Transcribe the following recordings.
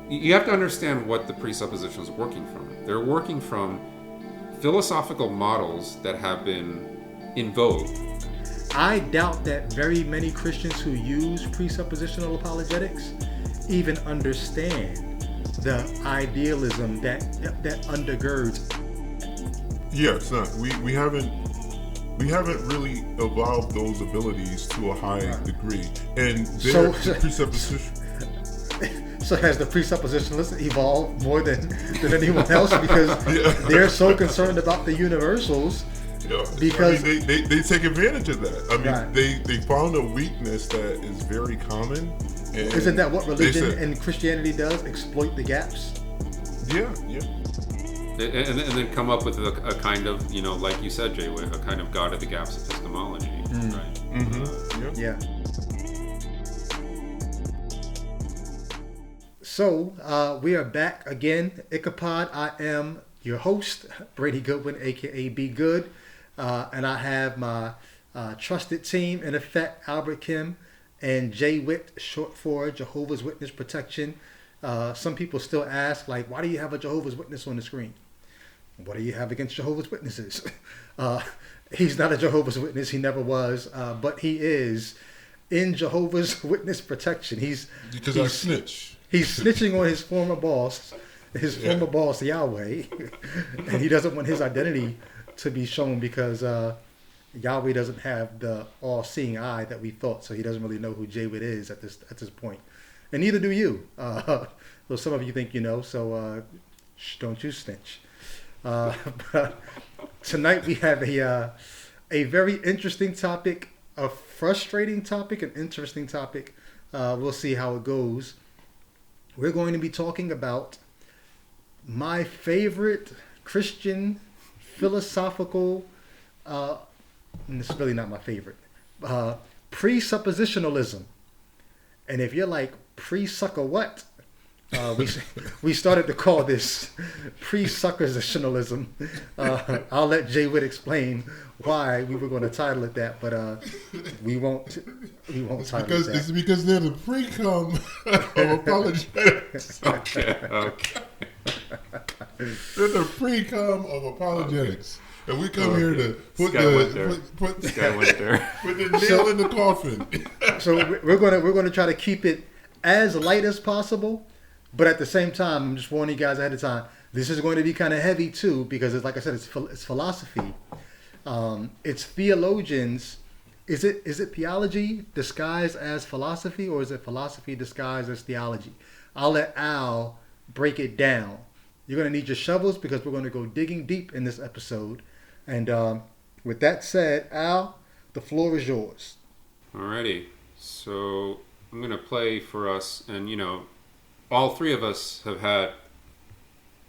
You have to understand what the presupposition is working from. They're working from philosophical models that have been in vogue. I doubt that very many Christians who use presuppositional apologetics even understand the idealism that undergirds. Yeah, it's not. We haven't really evolved those abilities to a high degree, and their presupposition. So has the presuppositionalists evolved more than anyone else because they're so concerned about the universals? Yeah, because I mean, they take advantage of that. I mean, right. they found a weakness that is very common. And isn't that what religion and Christianity does? Exploit the gaps? Yeah. And then come up with a kind of, like you said, Jay, a kind of God of the gaps epistemology, right? Mm-hmm. Yeah. So we are back again, Ichabod. I am your host, Brady Goodwin, aka Be Good, and I have my trusted team in effect, Albert Kim and Jay Witt, short for Jehovah's Witness Protection. Some people still ask, like, why do you have a Jehovah's Witness on the screen? What do you have against Jehovah's Witnesses? He's not a Jehovah's Witness. He never was. But he is in Jehovah's Witness protection. He's I snitch. He's snitching on his former boss, Yahweh. And he doesn't want his identity to be shown because Yahweh doesn't have the all-seeing eye that we thought. So he doesn't really know who Jawid is at this point. And neither do you. Though some of you think you know. So don't you snitch. But tonight we have a very interesting topic, a frustrating topic, an interesting topic. We'll see how it goes. We're going to be talking about my favorite Christian philosophical, and it's really not my favorite, presuppositionalism. And if you're like, pre-sucker what? We started to call this presuppositionalism. I'll let Jay Witt explain why we were going to title it that, but we won't title it that. It's because they're the pre-cum of apologetics. Okay. They're the pre-cum of apologetics. And we come here to put the nail in the coffin. So we're gonna try to keep it as light as possible. But at the same time, I'm just warning you guys ahead of time. This is going to be kind of heavy too, because it's, like I said, it's philosophy. It's theologians. Is it theology disguised as philosophy, or is it philosophy disguised as theology? I'll let Al break it down. You're going to need your shovels because we're going to go digging deep in this episode. And with that said, Al, the floor is yours. Alrighty. So I'm going to play for us, and all three of us have had,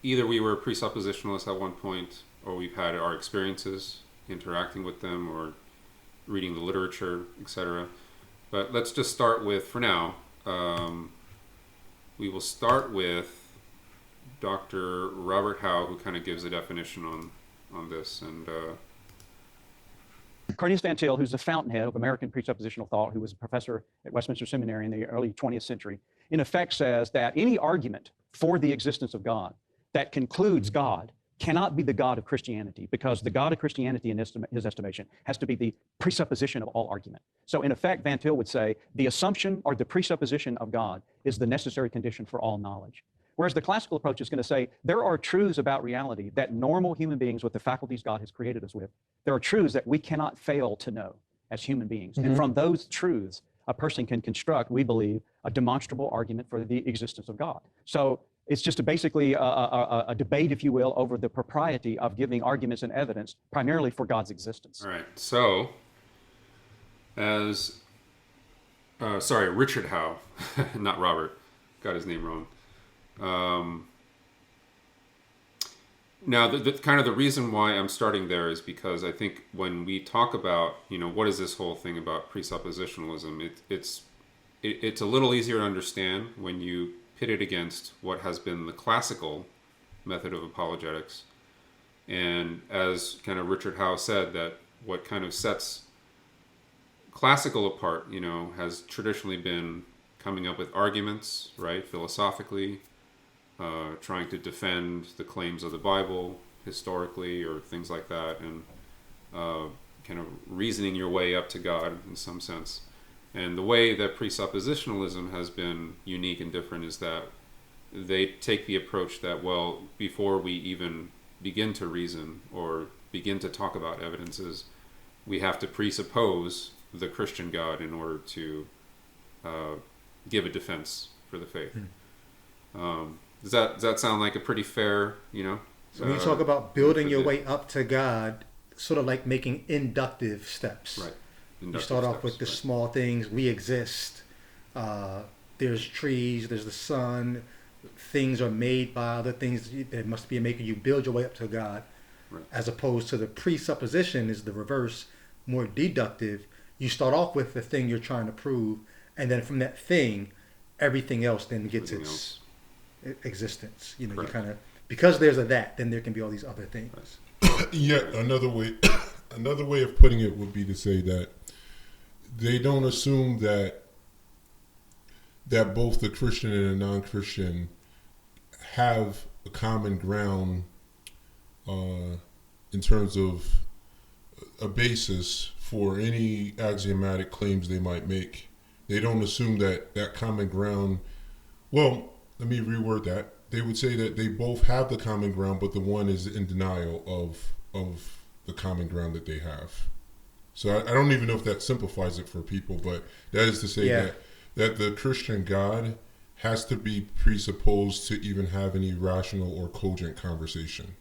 either we were presuppositionalists at one point, or we've had our experiences interacting with them, or reading the literature, etc. But let's just start with, for now, we will start with Dr. Robert Howe, who kind of gives a definition on this. And Cornelius Van Til, who's the fountainhead of American presuppositional thought, who was a professor at Westminster Seminary in the early 20th century, in effect says that any argument for the existence of God that concludes God cannot be the God of Christianity, because the God of Christianity, in his estimation, has to be the presupposition of all argument. So in effect, Van Til would say the assumption or the presupposition of God is the necessary condition for all knowledge. Whereas the classical approach is going to say there are truths about reality that normal human beings with the faculties God has created us with, there are truths that we cannot fail to know as human beings. Mm-hmm. And from those truths, a person can construct, we believe, a demonstrable argument for the existence of God. So it's just basically a debate, if you will, over the propriety of giving arguments and evidence primarily for God's existence. All right. So, Richard Howe, not Robert, got his name wrong. Now, the kind of the reason why I'm starting there is because I think when we talk about, what is this whole thing about presuppositionalism, it's a little easier to understand when you pit it against what has been the classical method of apologetics. And as kind of Richard Howe said, that what kind of sets classical apart, has traditionally been coming up with arguments, right, philosophically, trying to defend the claims of the Bible historically or things like that, and kind of reasoning your way up to God in some sense. And the way that presuppositionalism has been unique and different is that they take the approach that, well, before we even begin to reason or begin to talk about evidences, we have to presuppose the Christian God in order to give a defense for the faith. Does that sound like a pretty fair, So when you talk about building your way up to God, sort of like making inductive steps. Right. You start off with the small things. We exist. There's trees. There's the sun. Things are made by other things that must be making you build your way up to God. Right. As opposed to the presupposition is the reverse, more deductive. You start off with the thing you're trying to prove, and then from that thing, everything else then gets its existence. You kind of, because there's a that, then there can be all these other things. Yet another way of putting it would be to say that they don't assume that both the Christian and the non-Christian have a common ground in terms of a basis for any axiomatic claims they might make. They don't assume that common ground. Well, let me reword that. They would say that they both have the common ground, but the one is in denial of the common ground that they have. So I don't even know if that simplifies it for people, but that is to say that the Christian God has to be presupposed to even have any rational or cogent conversation.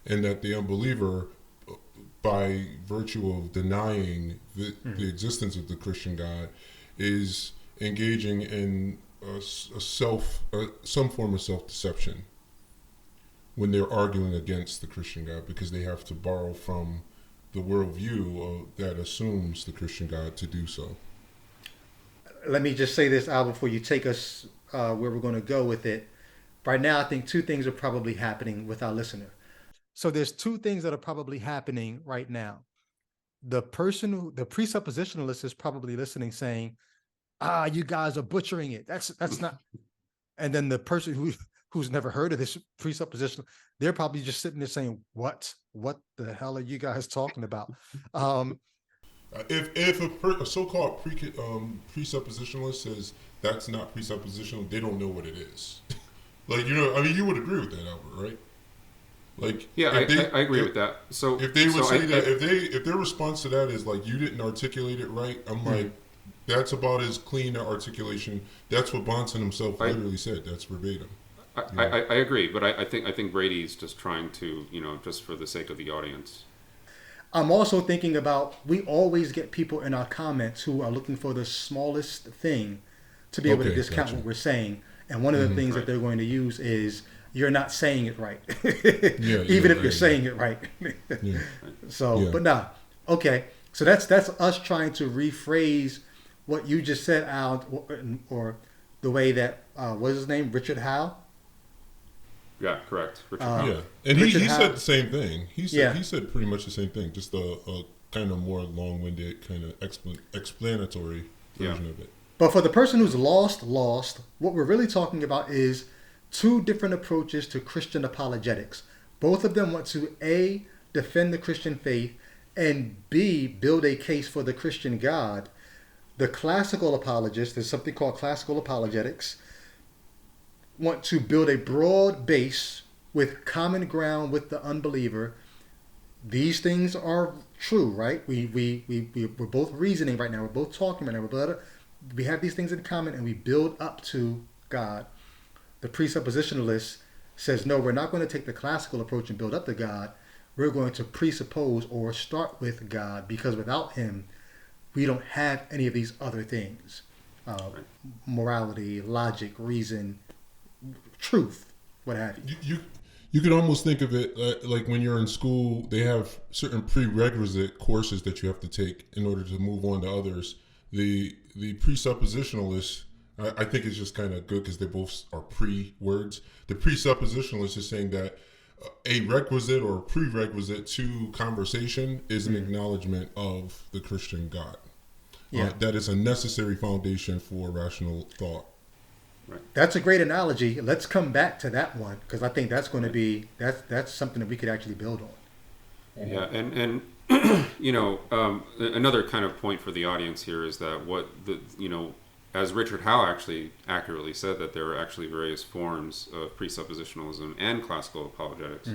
And that the unbeliever, by virtue of denying the existence of the Christian God, is engaging in some form of self-deception when they're arguing against the Christian God, because they have to borrow from the worldview that assumes the Christian God to do so. Let me just say this, Al, before you take us where we're going to go with it. Right now, I think two things are probably happening with our listener. So there's two things that are probably happening right now. The presuppositionalist is probably listening saying, you guys are butchering it. That's not. And then the person who's never heard of this presupposition, they're probably just sitting there saying, what the hell are you guys talking about? If a so-called presuppositionalist says that's not presuppositional, they don't know what it is. You would agree with that, Albert, right? I agree with that. So if they would say that, if their response to that is like, you didn't articulate it right, I'm like, that's about as clean an articulation. That's what Bonson himself literally said. That's verbatim. I agree, but I think Brady's just trying to, just for the sake of the audience. I'm also thinking about, we always get people in our comments who are looking for the smallest thing to be able to discount what we're saying. And one of the things that they're going to use is, you're not saying it right. Even if you're saying it right. But nah. Okay. So that's us trying to rephrase what you just said, Al, or the way that, what's his name? Richard Howe? Yeah, correct. Richard Howe. And he said the same thing. He said pretty much the same thing, just a kind of more long-winded, kind of explanatory version of it. But for the person who's lost, what we're really talking about is two different approaches to Christian apologetics. Both of them want to A, defend the Christian faith, and B, build a case for the Christian God. The classical apologists, there's something called classical apologetics, want to build a broad base with common ground with the unbeliever. These things are true, right? We're both reasoning right now. We're both talking right now. We have these things in common, and we build up to God. The presuppositionalist says, no, we're not going to take the classical approach and build up to God. We're going to presuppose or start with God, because without him, we don't have any of these other things. Morality, logic, reason, truth, what have you. You could almost think of it like when you're in school, they have certain prerequisite courses that you have to take in order to move on to others. The presuppositionalist, I think it's just kind of good because they both are pre-words. The presuppositionalist is saying that a requisite or prerequisite to conversation is an acknowledgement of the Christian God. That is a necessary foundation for rational thought. Right. That's a great analogy. Let's come back to that one because I think that's going to be that's something that we could actually build on. Yeah, and another kind of point for the audience here is that as Richard Howe actually accurately said, that there are actually various forms of presuppositionalism and classical apologetics.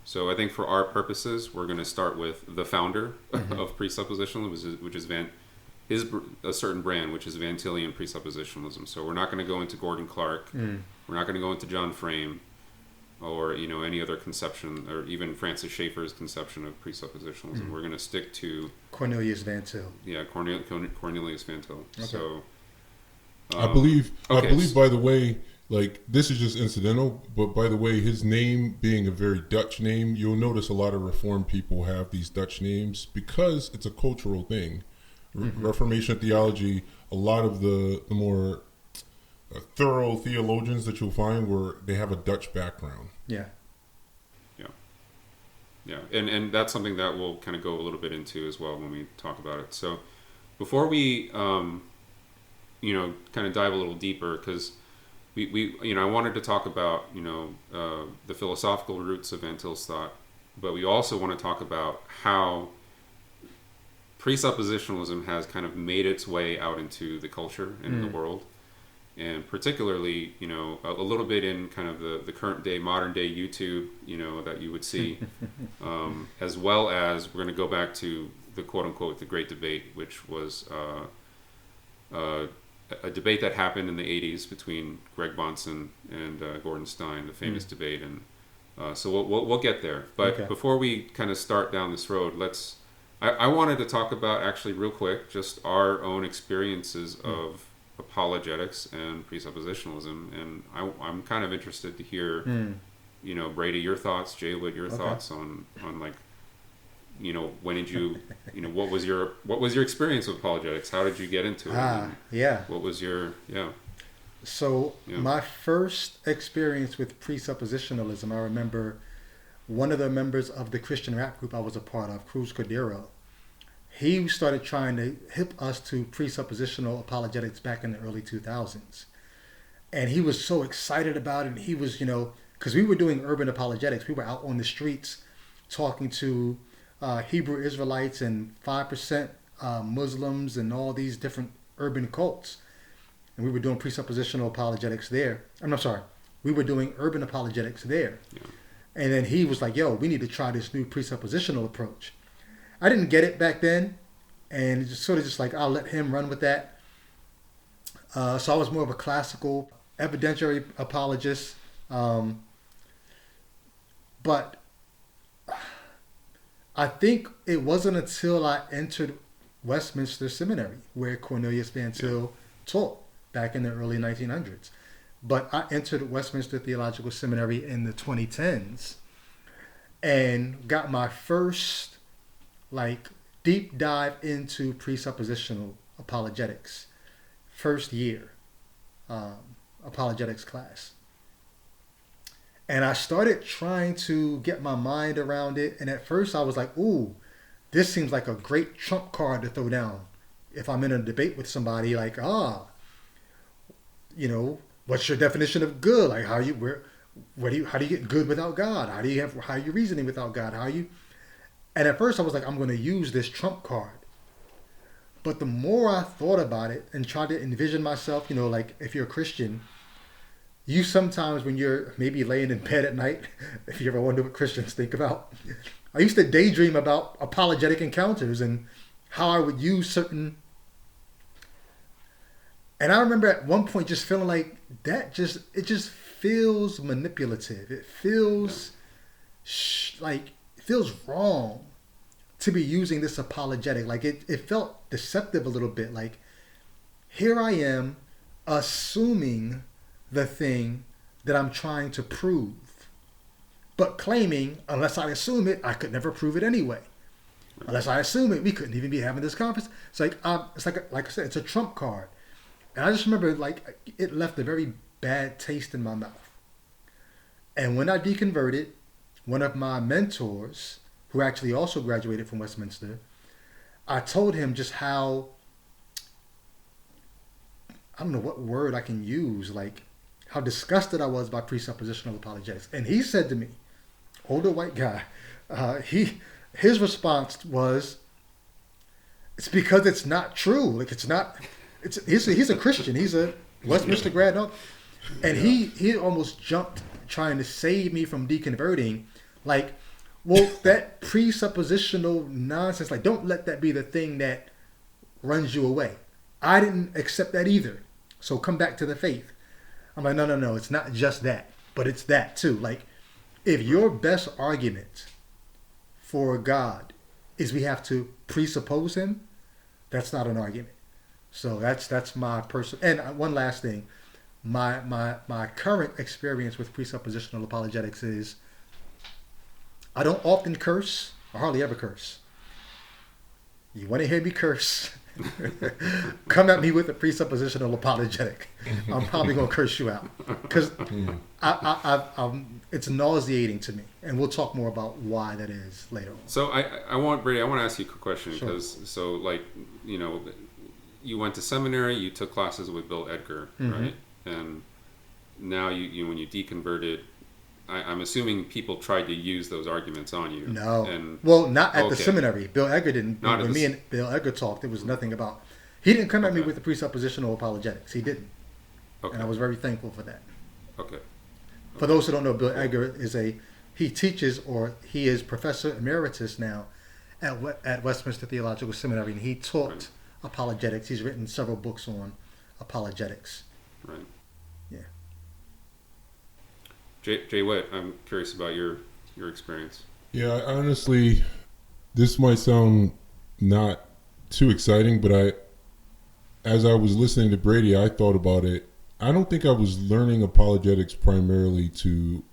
So I think for our purposes, we're going to start with the founder of presuppositionalism, which is a certain brand, which is Van Tillian presuppositionalism. So we're not going to go into Gordon Clark. We're not going to go into John Frame, or any other conception, or even Francis Schaeffer's conception of presuppositionalism. We're going to stick to Cornelius Van Til. Yeah, Cornelius Van Til. Okay. So I believe, okay. by the way, like, this is just incidental, but by the way, his name being a very Dutch name, you'll notice a lot of Reformed people have these Dutch names because it's a cultural thing. Reformation theology, a lot of the more thorough theologians that you'll find they have a Dutch background. Yeah. Yeah, and that's something that we'll kind of go a little bit into as well when we talk about it. So before we, kind of dive a little deeper, because I wanted to talk about, the philosophical roots of Van Til's thought, but we also want to talk about how presuppositionalism has kind of made its way out into the culture and in the world. And particularly, a little bit in kind of the current day, modern day YouTube, that you would see, as well as we're going to go back to the quote unquote, the Great Debate, which was a debate that happened in the 80s between Greg Bonson and Gordon Stein, the famous debate. And so we'll get there. But before we kind of start down this road, I wanted to talk about actually real quick, just our own experiences of apologetics and presuppositionalism, and I'm kind of interested to hear, Brady, your thoughts, Jaywood, your thoughts on like, when did you, what was your experience with apologetics? How did you get into it? What was your So my first experience with presuppositionalism, I remember one of the members of the Christian rap group I was a part of, Cruz Cordero. He started trying to hip us to presuppositional apologetics back in the early 2000s. And he was so excited about it. And he was, because we were doing urban apologetics. We were out on the streets talking to Hebrew Israelites and 5% Muslims and all these different urban cults. And we were doing presuppositional apologetics there. I'm sorry. We were doing urban apologetics there. Yeah. And then he was like, yo, we need to try this new presuppositional approach. I didn't get it back then, and it's just like, I'll let him run with that. So I was more of a classical evidentiary apologist. But I think it wasn't until I entered Westminster Seminary where Cornelius Van Til taught back in the early 1900s. But I entered Westminster Theological Seminary in the 2010s and got my first deep dive into presuppositional apologetics, first year apologetics class. And I started trying to get my mind around it. And at first I was like, ooh, this seems like a great trump card to throw down. If I'm in a debate with somebody, like, what's your definition of good? Like, how do you get good without God? How are you reasoning without God? And at first I was like, I'm going to use this trump card. But the more I thought about it and tried to envision myself, like if you're a Christian, you sometimes when you're maybe laying in bed at night, if you ever wonder what Christians think about, I used to daydream about apologetic encounters and how I would use certain. And I remember at one point just feeling like it just feels manipulative. It feels feels wrong to be using this apologetic. Like it felt deceptive a little bit. Like, here I am assuming the thing that I'm trying to prove, but claiming unless I assume it, I could never prove it anyway. Unless I assume it, we couldn't even be having this conference. It's like I said, it's a trump card. And I just remember it left a very bad taste in my mouth. And when I deconverted, one of my mentors, who actually also graduated from Westminster, I told him just how I don't know what word I can use, like how disgusted I was by presuppositional apologetics. And he said to me, older white guy, his response was, it's because it's not true. Like it's not. He's a Christian. He's a Westminster grad, and he almost jumped trying to save me from deconverting. Like, well, that presuppositional nonsense. Like, don't let that be the thing that runs you away. I didn't accept that either. So come back to the faith. I'm like, no. It's not just that, but it's that too. Like, if your best argument for God is we have to presuppose him, that's not an argument. So that's my personal. And one last thing, my current experience with presuppositional apologetics is I don't often curse. I hardly ever curse. You want to hear me curse? Come at me with a presuppositional apologetic. I'm probably going to curse you out because it's nauseating to me, and we'll talk more about why that is later on. So I want Brady. I want to ask you a quick question Sure. because you went to seminary, you took classes with Bill Edgar, right? And now you when you deconverted, I'm assuming people tried to use those arguments on you. No. And well, not at the seminary. Bill Edgar didn't. Not when me and Bill Edgar talked, there was nothing about. He didn't come at me with the presuppositional apologetics. He didn't. Okay. And I was very thankful for that. Okay. For those who don't know, Bill Edgar he teaches, or he is professor emeritus now at Westminster Theological Seminary, and he taught apologetics. He's written several books on apologetics. Right. Yeah. Jay Witt, I'm curious about your experience. Yeah, honestly, this might sound not too exciting, but as I was listening to Brady, I thought about it. I don't think I was learning apologetics primarily to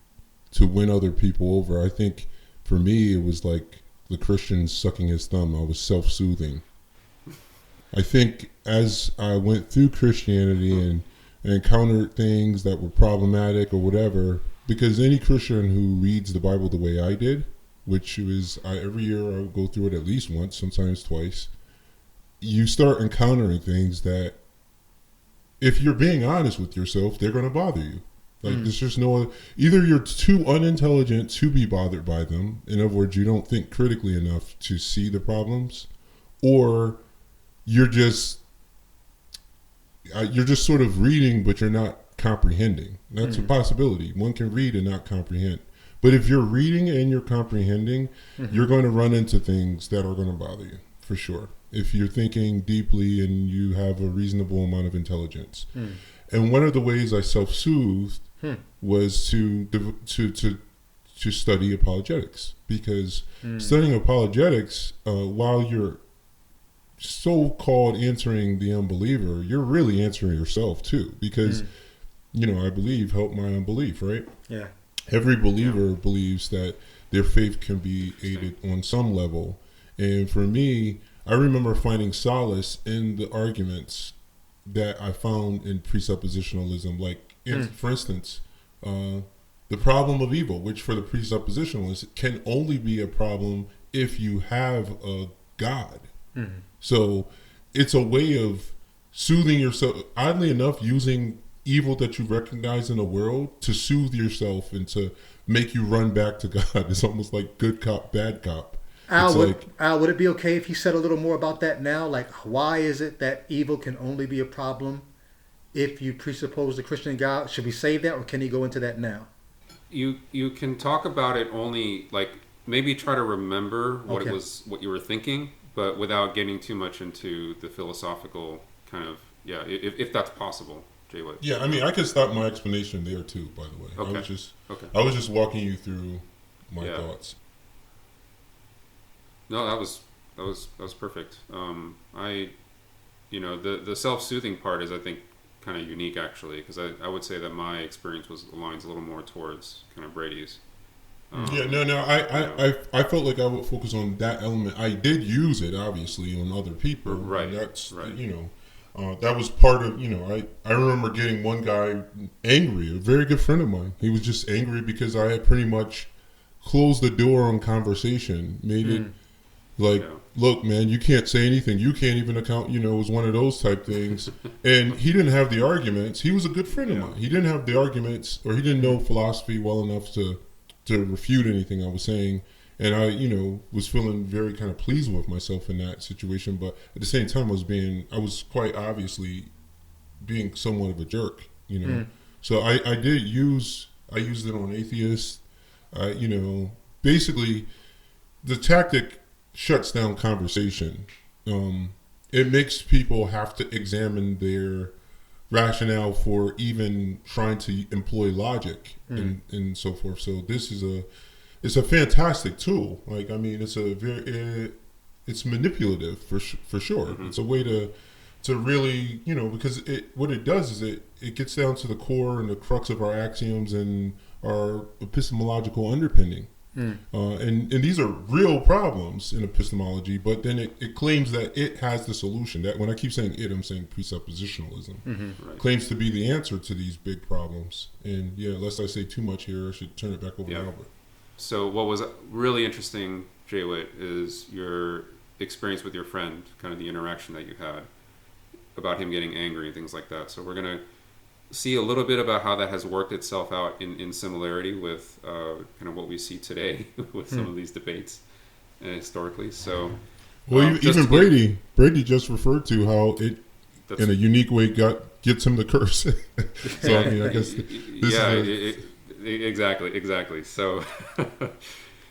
win other people over. I think for me, it was like the Christian sucking his thumb. I was self-soothing. I think as I went through Christianity and encountered things that were problematic or whatever, because any Christian who reads the Bible the way I did, which was every year I would go through it at least once, sometimes twice, you start encountering things that, if you're being honest with yourself, they're going to bother you. Like there's just no, either you're too unintelligent to be bothered by them. In other words, you don't think critically enough to see the problems, or you're just sort of reading, but you're not comprehending. That's a possibility. One can read and not comprehend. But if you're reading and you're comprehending, you're going to run into things that are going to bother you, for sure. If you're thinking deeply and you have a reasonable amount of intelligence. And one of the ways I self-soothed was to study apologetics. Because studying apologetics, while you're so-called answering the unbeliever, you're really answering yourself too. Because, I believe, help my unbelief, right? Yeah. Every believer believes that their faith can be aided on some level. And for me, I remember finding solace in the arguments that I found in presuppositionalism. Like, for instance, the problem of evil, which for the presuppositionalists can only be a problem if you have a God. So it's a way of soothing yourself, oddly enough, using evil that you recognize in the world to soothe yourself and to make you run back to God. It's almost like good cop, bad cop. Al, would it be okay if he said a little more about that now? Like, why is it that evil can only be a problem if you presuppose the Christian God? Should we save that, or can he go into that now? You can talk about it only, like, maybe try to remember what what you were thinking, but without getting too much into the philosophical kind of, if that's possible. Jay White. Yeah, I mean, I could stop my explanation there too, by the way. Okay. I was just walking you through my thoughts. No, that was perfect. The self-soothing part is, I think, kind of unique, actually, because I would say that my experience aligns a little more towards kind of Brady's. I felt like I would focus on that element. I did use it, obviously, on other people. Right. And that's, that was part of, I remember getting one guy angry, a very good friend of mine. He was just angry because I had pretty much closed the door on conversation, made it Like, Yeah. look, man, you can't say anything. You can't even account. You know, it was one of those type things. And he didn't have the arguments. He was a good friend of Yeah. mine. He didn't have the arguments, or he didn't know philosophy well enough to refute anything I was saying. And I, was feeling very kind of pleased with myself in that situation. But at the same time, I was quite obviously being somewhat of a jerk, So I used it on atheists. Basically, the tactic shuts down conversation. It makes people have to examine their rationale for even trying to employ logic and so forth. So it's a fantastic tool. Like, I mean, it's manipulative for sure. Mm-hmm. It's a way to really, because what it does is it gets down to the core and the crux of our axioms and our epistemological underpinning. And these are real problems in epistemology, but then it claims that it has the solution. That when I keep saying it, I'm saying presuppositionalism. Right. Claims to be the answer to these big problems. And yeah, lest I say too much here, I should turn it back over to Albert. So what was really interesting, Jay-Witt, is your experience with your friend, kind of the interaction that you had about him getting angry and things like that. So we're going to see a little bit about how that has worked itself out in similarity with kind of what we see today with some of these debates historically. So, well, even Brady just referred to how it, in a unique way, gets him to curse. So I mean, I guess exactly. So,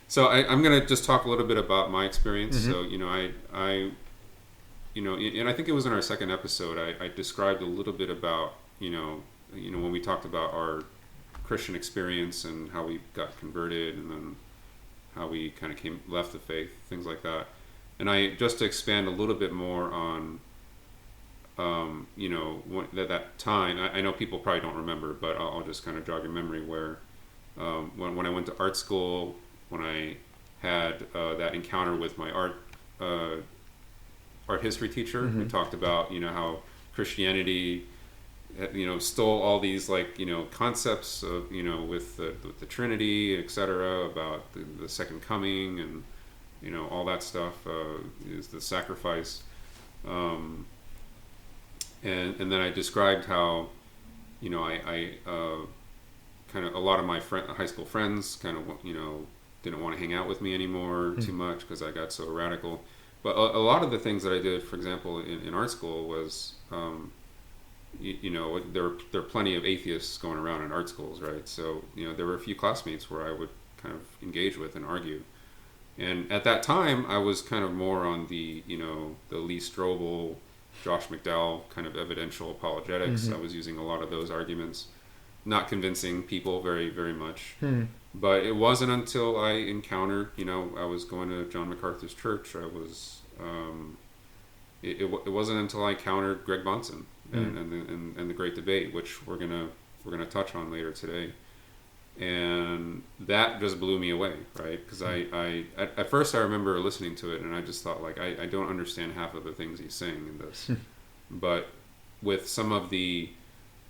so I'm going to just talk a little bit about my experience. Mm-hmm. So, I and I think it was in our second episode, I described a little bit about when we talked about our Christian experience and how we got converted and then how we kind of left the faith, things like that. And just to expand a little bit more on, that time, I know people probably don't remember, but I'll just kind of jog your memory where when I went to art school, when I had that encounter with my art history teacher, we talked about, how Christianity stole all these concepts of with the Trinity, etc., about the second coming and all that stuff is the sacrifice, and then I described how I kind of a lot of my high school friends kind of didn't want to hang out with me anymore too much because I got so radical. But a lot of the things that I did, for example, in art school was there are plenty of atheists going around in art schools, right? So there were a few classmates where I would kind of engage with and argue, and at that time I was kind of more on the the Lee Strobel, Josh McDowell kind of evidential apologetics. I was using a lot of those arguments, not convincing people very, very much. But it wasn't until I encountered, I was going to John MacArthur's church. I was it wasn't until I encountered Greg Bonson and the Great Debate, which we're gonna touch on later today, and that just blew me away, right? Because I at first I remember listening to it and I just thought I don't understand half of the things he's saying in this, but with some of the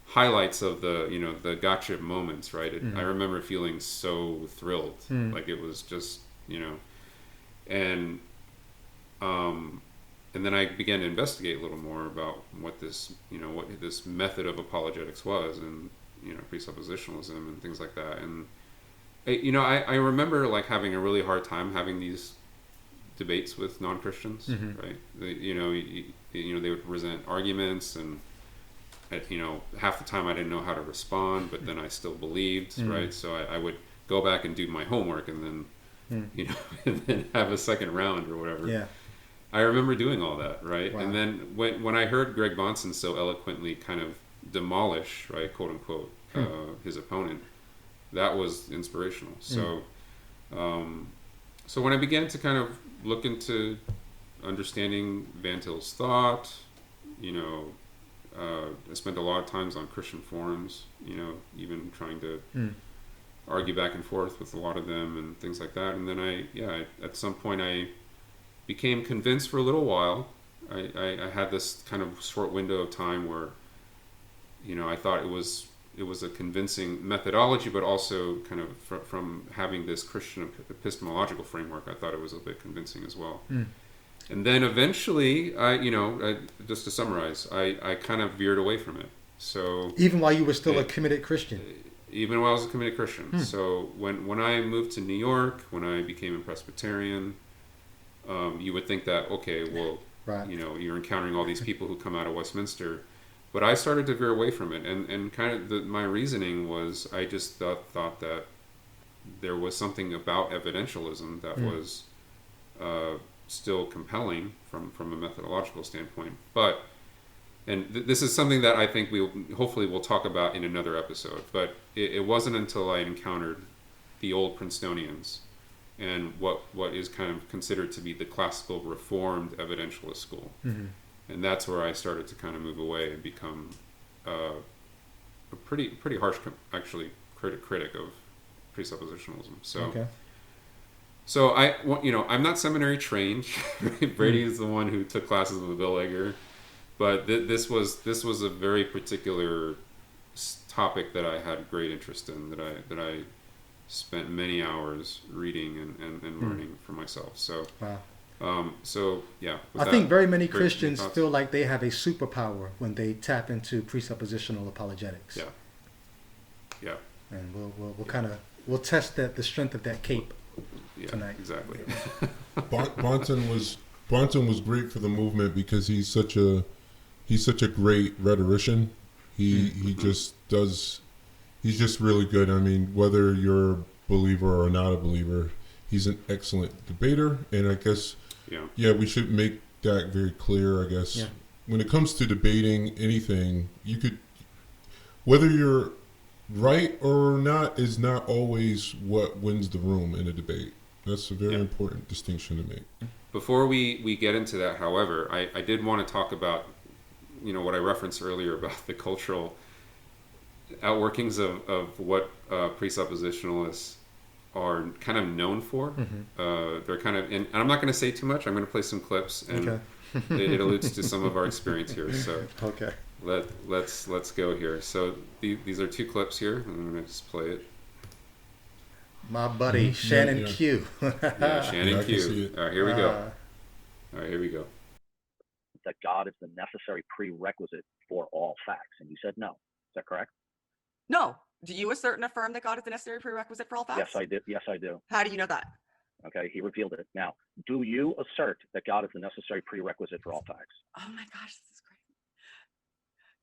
highlights of the the gotcha moments, right? I remember feeling so thrilled, like it was just and then I began to investigate a little more about what this method of apologetics was, and presuppositionalism and things like that. And I remember having a really hard time having these debates with non-Christians, right? They would present arguments, and half the time I didn't know how to respond, but then I still believed, right? So I would go back and do my homework, and then and then have a second round or whatever. Yeah. I remember doing all that, right? Wow. And then when I heard Greg Bonson so eloquently kind of demolish, right, quote unquote, his opponent, that was inspirational. So, so when I began to kind of look into understanding Van Til's thought, I spent a lot of times on Christian forums, even trying to argue back and forth with a lot of them and things like that. And then I at some point I became convinced for a little while. I had this kind of short window of time where, I thought it was it was a convincing methodology, but also kind of from having this Christian epistemological framework, I thought it was a bit convincing as well. And then eventually, just to summarize, I kind of veered away from it. So even while you were still a committed Christian. Even while I was a committed Christian. So when I moved to New York, when I became a Presbyterian, you would think that, okay, well, right. You're encountering all these people who come out of Westminster. But I started to veer away from it. And kind of my reasoning was I just thought that there was something about evidentialism that was still compelling from a methodological standpoint. But this is something that I think hopefully we'll talk about in another episode. But it wasn't until I encountered the old Princetonians and what is kind of considered to be the classical Reformed evidentialist school. And that's where I started to kind of move away and become a pretty harsh, actually, critic of presuppositionalism. So I'm not seminary trained. Brady is the one who took classes with Bill Egger. But this was a very particular topic that I had great interest in, that I spent many hours reading and learning for myself. So, wow. Yeah. I think very many Christians feel like they have a superpower when they tap into presuppositional apologetics. Yeah. And we'll test the strength of that cape tonight. Exactly. Bonton was great for the movement because he's such a great rhetorician. He just does. He's just really good. I mean, whether you're a believer or not a believer, he's an excellent debater. And I guess, we should make that very clear. I guess when it comes to debating anything, whether you're right or not is not always what wins the room in a debate. That's a very important distinction to make. Before we get into that, however, I did want to talk about, what I referenced earlier about the cultural outworkings of what presuppositionalists are kind of known for. They're kind of, and I'm not going to say too much. I'm going to play some clips, and it alludes to some of our experience here. So let's go here. So these are two clips here. I'm going to just play it. My buddy Shannon Q. Shannon Q. All right, here we go. That God is the necessary prerequisite for all facts, and you said no. Is that correct? No. Do you assert and affirm that God is the necessary prerequisite for all facts? Yes, I do. How do you know that? Okay, he revealed it. Now, do you assert that God is the necessary prerequisite for all facts? Oh my gosh, this is great.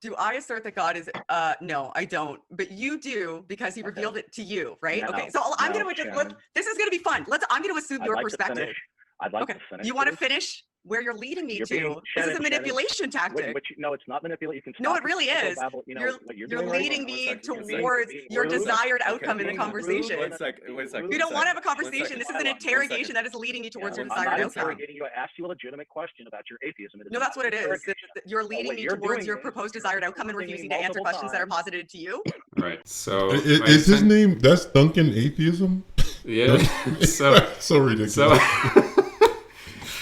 Do I assert that God is, no, I don't, but you do because he revealed it to you, right? Okay, so I'm going to, this is going to be fun. I'm going to assume your perspective. I'd like to finish. You want to finish where you're leading me to? This is a manipulation tactic. No, it's not manipulation. No, it really is. You're leading me towards your desired outcome in the conversation. One second. You don't want to have a conversation. This is an interrogation that is leading you towards your desired outcome. I asked you a legitimate question about your atheism. No, that's what it is. You're leading me towards your proposed desired outcome and refusing to answer questions that are posited to you. Right. So is his name? That's Duncan Atheism. Yeah. So ridiculous.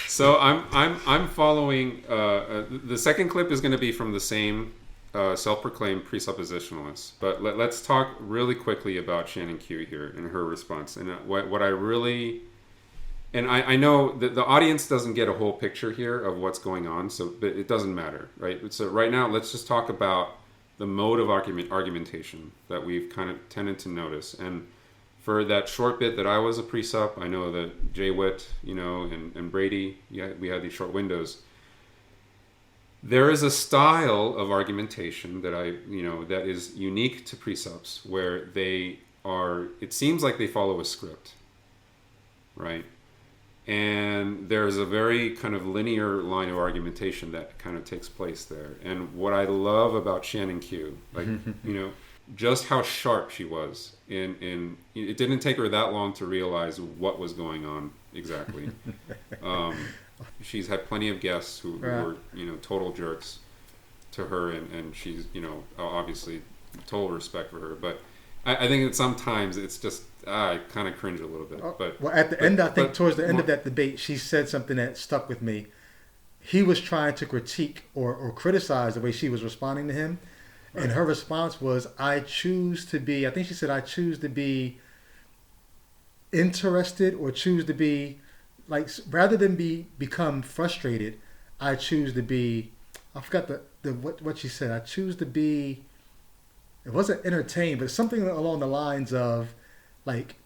So I'm following. The second clip is going to be from the same self-proclaimed presuppositionalist. But let's talk really quickly about Shannon Q here and her response. And what I really, and I know that the audience doesn't get a whole picture here of what's going on. But it doesn't matter, right? So right now, let's just talk about the mode of argumentation that we've kind of tended to notice. And for that short bit that I was a presup, I know that Jay Witt, and Brady, we had these short windows. There is a style of argumentation that that is unique to presups, where it seems like they follow a script, right? And there's a very kind of linear line of argumentation that kind of takes place there. And what I love about Shannon Q, just how sharp she was in it didn't take her that long to realize what was going on exactly. She's had plenty of guests who were total jerks to her, and she's obviously total respect for her, but I think that sometimes it's just I kind of cringe a little bit. But at the end, I think towards the end of that debate, she said something that stuck with me. He was trying to critique or criticize the way she was responding to him. And her response was, I choose to be, I think she said, I choose to be interested, or choose to be, like, rather than become frustrated, I choose to be, I forgot what she said. I choose to be, it wasn't entertained, but something along the lines of, like,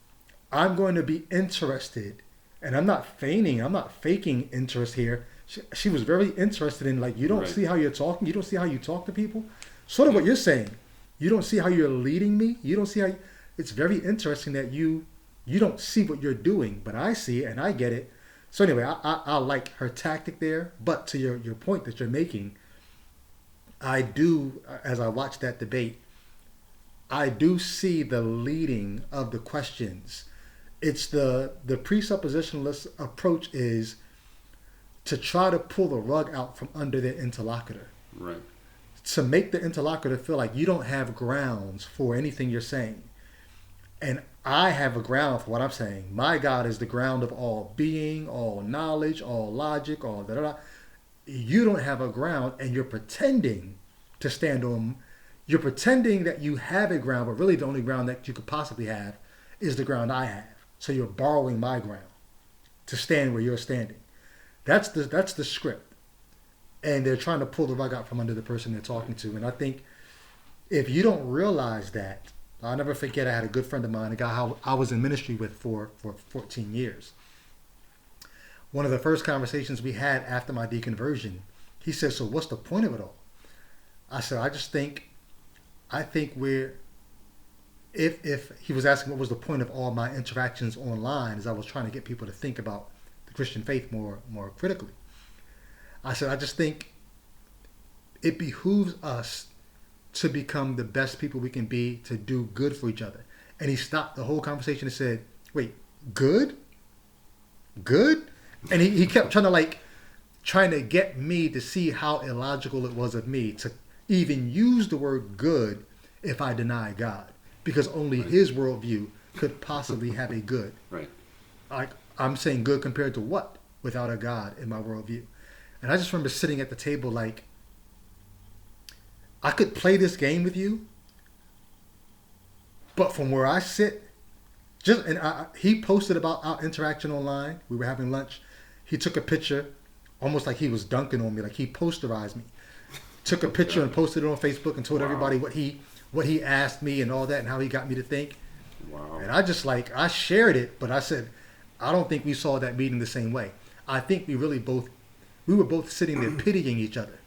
I'm going to be interested, and I'm not feigning, I'm not faking interest here. She was very interested in, like, you don't see how you're talking, you don't see how you talk to people. Sort of what you're saying. You don't see how you're leading me. You don't see how, it's very interesting that you don't see what you're doing, but I see it and I get it. So anyway, I like her tactic there. But to your point that you're making, I do, as I watch that debate, I do see the leading of the questions. It's the presuppositionalist approach is to try to pull the rug out from under their interlocutor. Right. To make the interlocutor feel like you don't have grounds for anything you're saying. And I have a ground for what I'm saying. My God is the ground of all being, all knowledge, all logic, all da-da-da. You don't have a ground, and you're pretending to stand on. You're pretending that you have a ground, but really the only ground that you could possibly have is the ground I have. So you're borrowing my ground to stand where you're standing. That's the script. And they're trying to pull the rug out from under the person they're talking to. And I think if you don't realize that, I'll never forget, I had a good friend of mine, a guy I was in ministry with for 14 years. One of the first conversations we had after my deconversion, he said, so what's the point of it all? I said, I think we're, if he was asking what was the point of all my interactions online, as I was trying to get people to think about the Christian faith more critically. I said, I just think it behooves us to become the best people we can be, to do good for each other. And he stopped the whole conversation and said, wait, good? Good? And he kept trying to get me to see how illogical it was of me to even use the word good if I deny God. Because only his worldview could possibly have a good. Right. I'm saying good compared to what? Without a God in my worldview. And I just remember sitting at the table like, I could play this game with you, but from where I sit, he posted about our interaction online. We were having lunch. He took a picture, almost like he was dunking on me, like he posterized me. Took a picture and posted it on Facebook and told everybody what he asked me and all that and how he got me to think. Wow. And I shared it, but I said, I don't think we saw that meeting the same way. I think we were both sitting there pitying each other,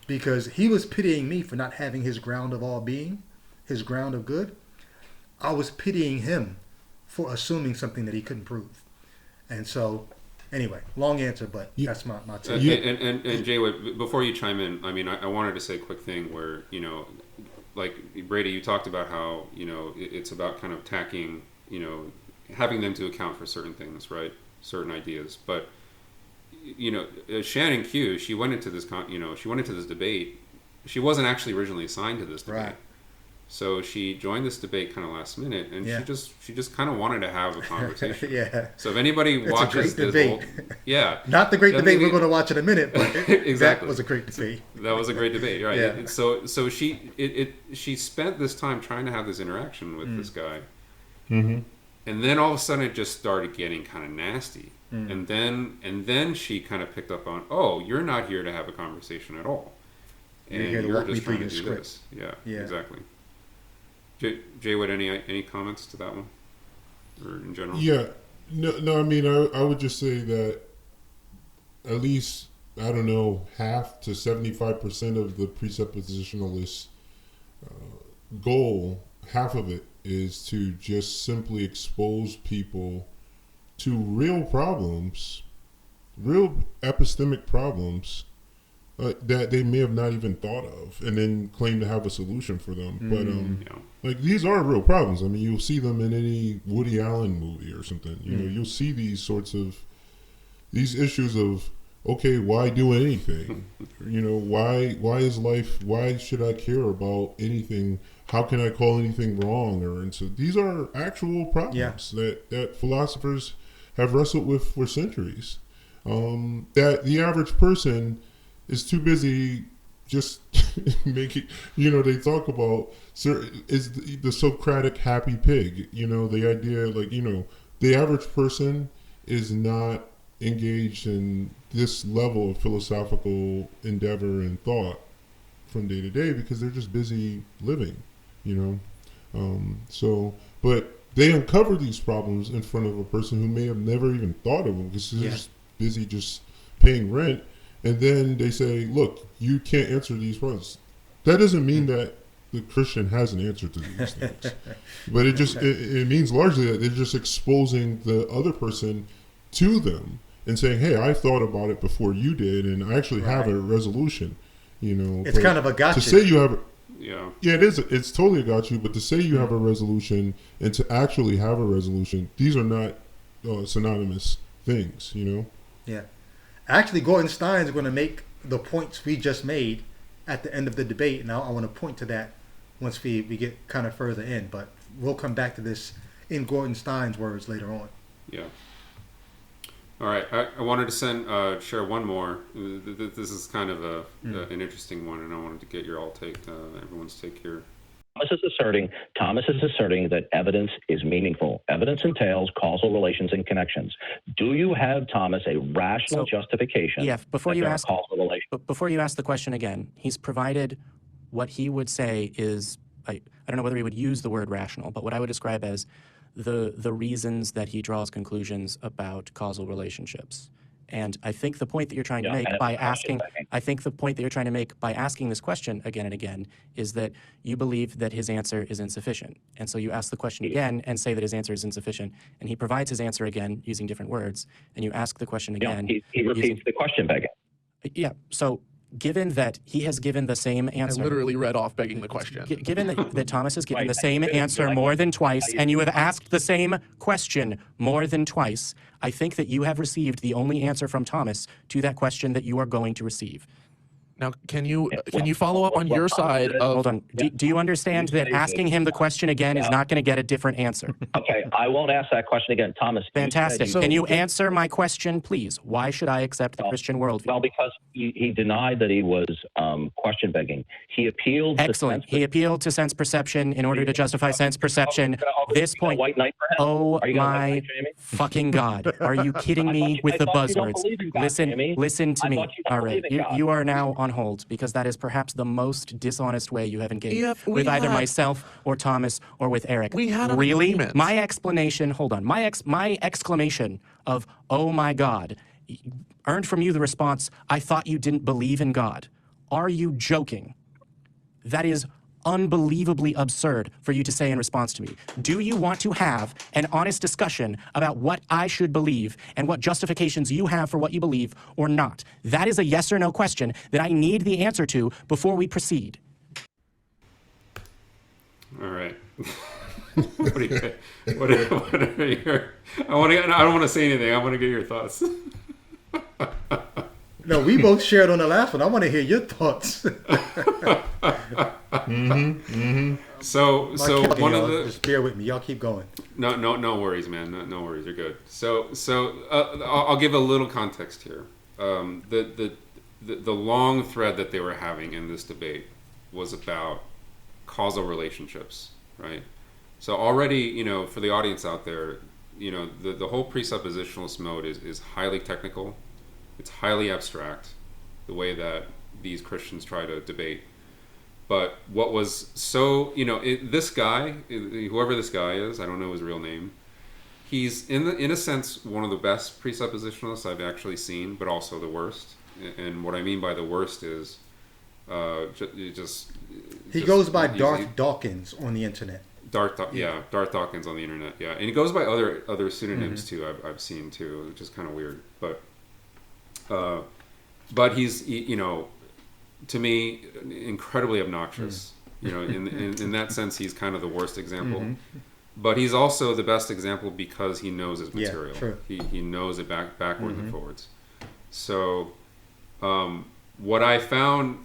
because he was pitying me for not having his ground of all being, his ground of good. I was pitying him for assuming something that he couldn't prove. And so, anyway, long answer, but that's my take. And Jay, before you chime in, I mean, I wanted to say a quick thing where, like Brady, you talked about how, it's about kind of tacking, having them to account for certain things, right? Certain ideas. But Shannon Q, she went into this debate. She wasn't actually originally assigned to this debate. Right. So she joined this debate kind of last minute, and she just kind of wanted to have a conversation. Yeah. So if anybody watches this debate. Not the great debate we're going to watch in a minute, but exactly. That was a great debate. That was a great debate, right? Yeah. So she spent this time trying to have this interaction with this guy, Mm-hmm. and then all of a sudden it just started getting kind of nasty. And then she kind of picked up on, oh, you're not here to have a conversation at all, and You're here to walk me through your script. this. Yeah, exactly. Jay, Wood, any comments to that one, or in general? Yeah, no. I mean, I would just say that at least, I don't know, half to 75% of the presuppositionalist goal, half of it is to just simply expose people to real problems, real epistemic problems that they may have not even thought of, and then claim to have a solution for them. But like, these are real problems. I mean, you'll see them in any Woody Allen movie or something. You'll see these issues of, okay, why do anything? Why is life? Why should I care about anything? How can I call anything wrong? And so these are actual problems that philosophers have wrestled with for centuries. That the average person is too busy just make it, they talk about is the Socratic happy pig, the idea, like, the average person is not engaged in this level of philosophical endeavor and thought from day to day because they're just busy living, but they uncover these problems in front of a person who may have never even thought of them because they're just busy just paying rent. And then they say, look, you can't answer these problems. That doesn't mean that the Christian has an answer to these things. But it means largely that they're just exposing the other person to them and saying, hey, I thought about it before you did, and I actually have a resolution. It's kind of a gotcha. To say you have yeah, it is. It's totally a gotcha. But to say you have a resolution and to actually have a resolution, these are not synonymous things. Yeah. Actually, Gordon Stein's going to make the points we just made at the end of the debate, and I want to point to that once we get kind of further in. But we'll come back to this in Gordon Stein's words later on. Yeah. All right. I wanted to share one more. This is kind of an interesting one, and I wanted to get your everyone's take here. Thomas is asserting that evidence is meaningful. Evidence entails causal relations and connections. Do you have, Thomas, a rational justification? Yeah, before you ask the question again, he's provided what he would say is, I don't know whether he would use the word rational, but what I would describe as the reasons that he draws conclusions about causal relationships. And I think the point that you're trying to make by asking, this question again and again is that you believe that his answer is insufficient. And so you ask the question again and say that his answer is insufficient. And he provides his answer again using different words. And you ask the question again. He repeats the question, begging. Yeah. So given that he has given the same answer. I literally read off begging the question. Given that Thomas has given the same answer more than twice, and you have asked the same question more than twice, I think that you have received the only answer from Thomas to that question that you are going to receive. Now, can you follow up on your side of... Hold on. Do you understand that asking him the question again is not going to get a different answer? Okay, I won't ask that question again. Thomas. Fantastic. Can you answer my question, please? Why should I accept the Christian worldview? Well, because he denied that he was question begging. He appealed... Excellent. He appealed to sense perception in order to justify sense perception. This point... Oh, my fucking God. Are you kidding me with the buzzwords? Listen to me. All right. You are now on hold because that is perhaps the most dishonest way you have engaged with either myself or Thomas or with Eric. We had really agreement. My explanation. Hold on. My exclamation of "Oh my God" earned from you the response, "I thought you didn't believe in God." Are you joking? That is unbelievably absurd for you to say in response to me. Do you want to have an honest discussion about what I should believe and what justifications you have for what you believe or not? That is a yes or no question that I need the answer to before we proceed. All right. What are your, I don't want to say anything. I want to get your thoughts. No, we both shared on the last one. I want to hear your thoughts. So one of the... Just bear with me. Y'all keep going. No worries, man. No worries. You're good. So I'll give a little context here. The long thread that they were having in this debate was about causal relationships, right? So already, for the audience out there, the whole presuppositionalist mode is highly technical. It's highly abstract, the way that these Christians try to debate. But what was so, this guy, whoever this guy is, I don't know his real name, he's in a sense one of the best presuppositionalists I've actually seen, but also the worst. And what I mean by the worst is he goes by Darth Dawkins on the internet. Darth Dawkins on the internet, yeah, and he goes by other pseudonyms too. I've seen too, which is kind of weird, but he's to me incredibly obnoxious. In that sense, he's kind of the worst example. But he's also the best example because he knows his material. True. He knows it backwards and forwards. So what I found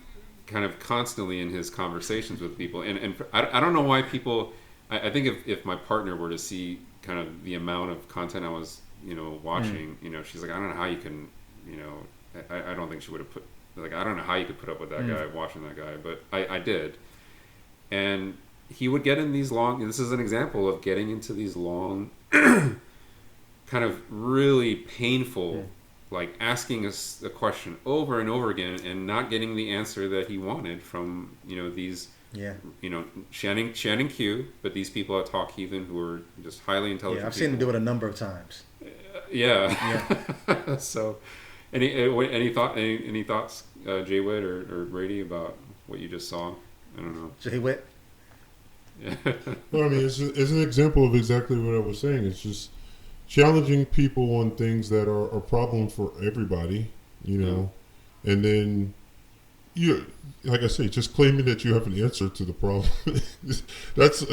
kind of constantly in his conversations with people, and I don't know why people. I think if my partner were to see kind of the amount of content I was watching, she's like, I don't know how you can, I don't think she would have put like, I don't know how you could put up with that guy, watching that guy, but I did. And he would get in these long, this is an example of getting into these long, kind of really painful, like asking us a question over and over again and not getting the answer that he wanted from, these, Shannon Q, but these people at Talk Heathen who are just highly intelligent. Yeah, I've seen him do it a number of times. Yeah. So, any thoughts, Jay Witt or Brady, about what you just saw? I don't know. Jay Witt. Yeah. Well, I mean, it's an example of exactly what I was saying. It's just challenging people on things that are a problem for everybody, and then like I say, just claiming that you have an answer to the problem. that's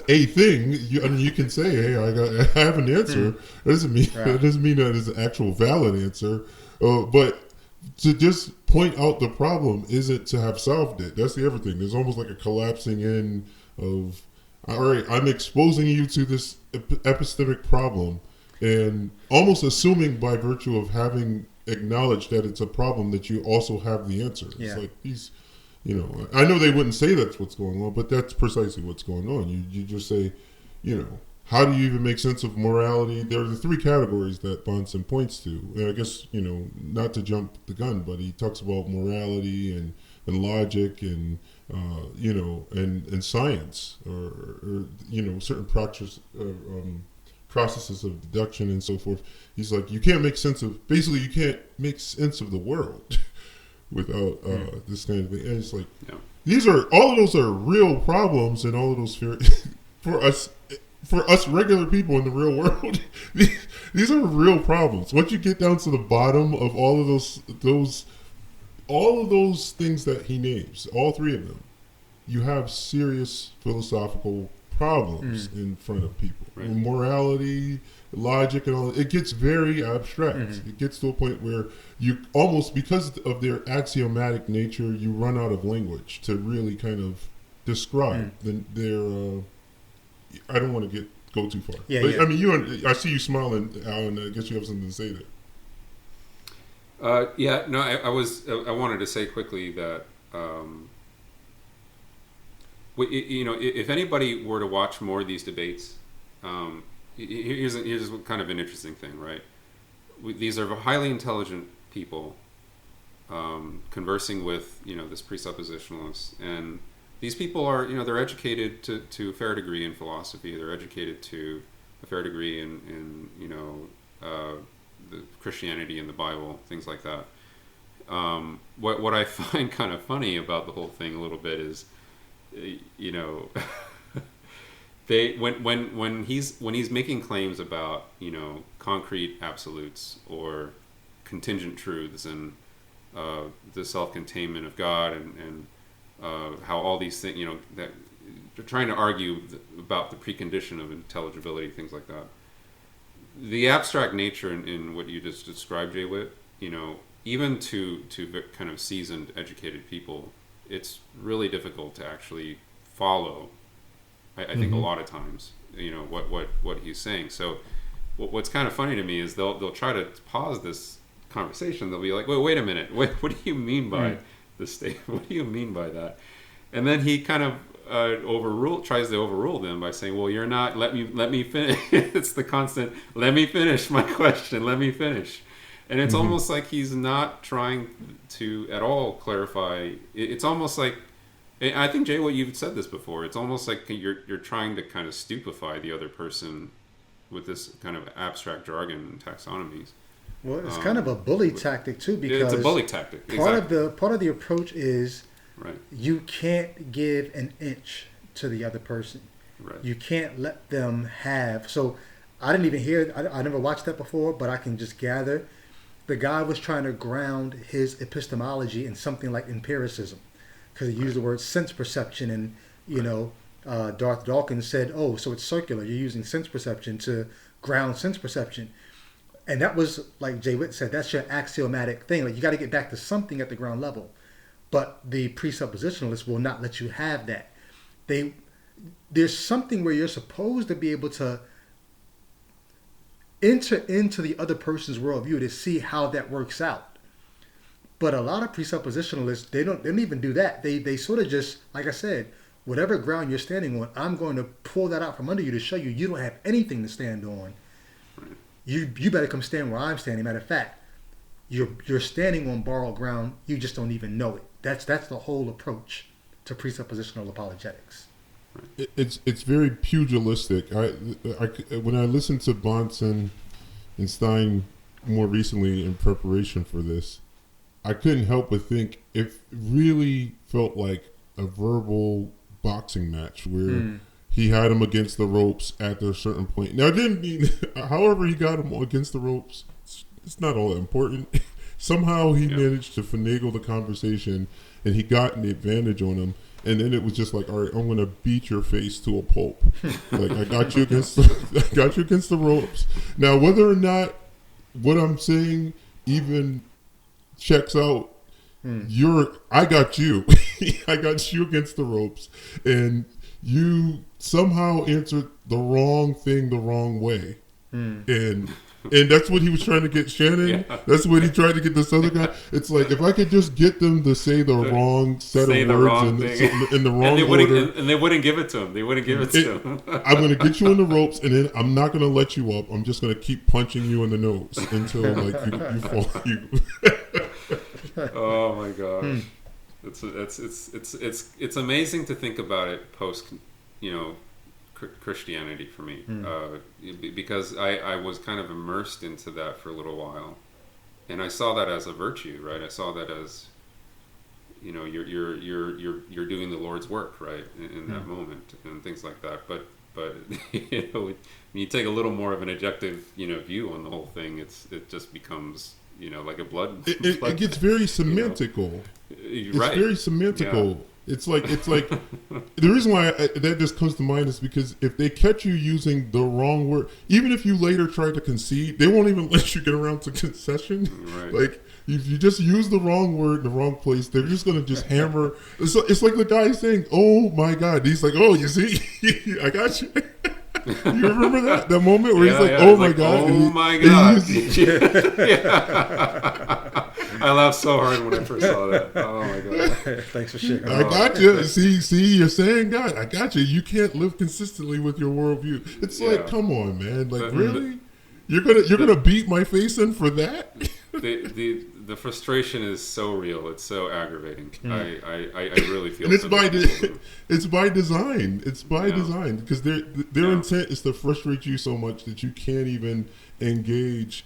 a thing. You can say, "Hey, I have an answer." That doesn't mean that it's an actual valid answer. But to just point out the problem isn't to have solved it. That's the other thing. There's almost like a collapsing in of, all right, I'm exposing you to this epistemic problem, and almost assuming by virtue of having acknowledged that it's a problem that you also have the answer. It's like these, I know they wouldn't say that's what's going on, but that's precisely what's going on. You just say, how do you even make sense of morality? There are the three categories that Bonson points to. And I guess, not to jump the gun, but he talks about morality and logic and, and science or certain processes of deduction and so forth. He's like, you can't make sense of the world without this kind of thing. And it's like, all of those are real problems, and all of those for us regular people in the real world, these are real problems. Once you get down to the bottom of all of those things that he names, all three of them, you have serious philosophical problems in front of people. Right. Morality, logic, and all. It gets very abstract. It gets to a point where you almost, because of their axiomatic nature, you run out of language to really kind of describe their. I don't want to go too far. I mean, I see you smiling, Alan. I guess you have something to say there. I wanted to say quickly that. If anybody were to watch more of these debates, here's kind of an interesting thing, right? These are highly intelligent people conversing with, this presuppositionalist, and these people are, they're educated to a fair degree in philosophy. They're educated to a fair degree in the Christianity and the Bible, things like that. What I find kind of funny about the whole thing a little bit is, they when he's making claims about concrete absolutes or contingent truths and the self-containment of God and how all these things, that they're trying to argue about the precondition of intelligibility, things like that. The abstract nature in what you just described, Jay Witt, even to kind of seasoned, educated people, it's really difficult to actually follow. I think a lot of times, what he's saying. So, what's kind of funny to me is they'll try to pause this conversation. They'll be like, "Wait a minute. What do you mean by this statement? What do you mean by that?" And then he kind of tries to overrule them by saying, "Well, you're not. Let me finish." It's the constant. Let me finish my question. Let me finish. And it's almost like he's not trying to at all clarify. It's almost like, I think, Jay, what you've said this before. It's almost like you're trying to kind of stupefy the other person with this kind of abstract jargon and taxonomies. Well, it's kind of a bully tactic too, because it's a bully tactic. Part of the approach is right. You can't give an inch to the other person. Right. You can't let them have. So I didn't even hear. I never watched that before, but I can just gather. The guy was trying to ground his epistemology in something like empiricism, because he used the word sense perception, and Darth Dawkins said, "Oh, so it's circular. You're using sense perception to ground sense perception," and that was, like Jay Witt said, that's your axiomatic thing. Like, you got to get back to something at the ground level, but the presuppositionalists will not let you have that. There's something where you're supposed to be able to enter into the other person's worldview to see how that works out. But a lot of presuppositionalists, they don't even do that. They sort of just, like I said, whatever ground you're standing on, I'm going to pull that out from under you to show you don't have anything to stand on. You better come stand where I'm standing. Matter of fact, you're standing on borrowed ground. You just don't even know it. That's the whole approach to presuppositional apologetics. It's very pugilistic. When I listened to Bonson and Stein more recently in preparation for this, I couldn't help but think it really felt like a verbal boxing match where he had him against the ropes at a certain point. Now, it didn't mean, however he got him against the ropes, it's not all that important. Somehow he managed to finagle the conversation, and he got an advantage on him. And then it was just like, all right, I'm going to beat your face to a pulp. Like, I got you against the ropes. Now, whether or not what I'm saying even checks out, I got you. I got you against the ropes. And you somehow answered the wrong thing the wrong way. And that's what he was trying to get Shannon. Yeah. That's what he tried to get this other guy. It's like, if I could just get them to say the wrong set of words in the wrong order. And they wouldn't give it to him. They wouldn't give it to him. I'm going to get you on the ropes, and then I'm not going to let you up. I'm just going to keep punching you in the nose until like you fall. Oh my gosh. It's amazing to think about it post, Christianity for me, because I was kind of immersed into that for a little while, and I saw that as a virtue, right? I saw that as, you're doing the Lord's work, right, in that moment, and things like that. But when you take a little more of an objective, view on the whole thing, it just becomes, like a blood. It gets very semantical. It's right. very semantical. Yeah. It's like the reason why that just comes to mind is because if they catch you using the wrong word, even if you later try to concede, they won't even let you get around to concession. Right. Like, if you just use the wrong word in the wrong place, they're just going to just hammer. It's like the guy saying, "Oh my God." He's like, "Oh, you see, I got you." You remember that moment where he's like, "Oh my God." Oh my God. I laughed so hard when I first saw that. Oh my God. Thanks for sharing. I got you. See, you're saying God. I got you. You can't live consistently with your worldview. It's like, come on, man. Like, really? You're gonna beat my face in for that? The frustration is so real. It's so aggravating. I really feel. And it's by design. It's by design, because their intent is to frustrate you so much that you can't even engage.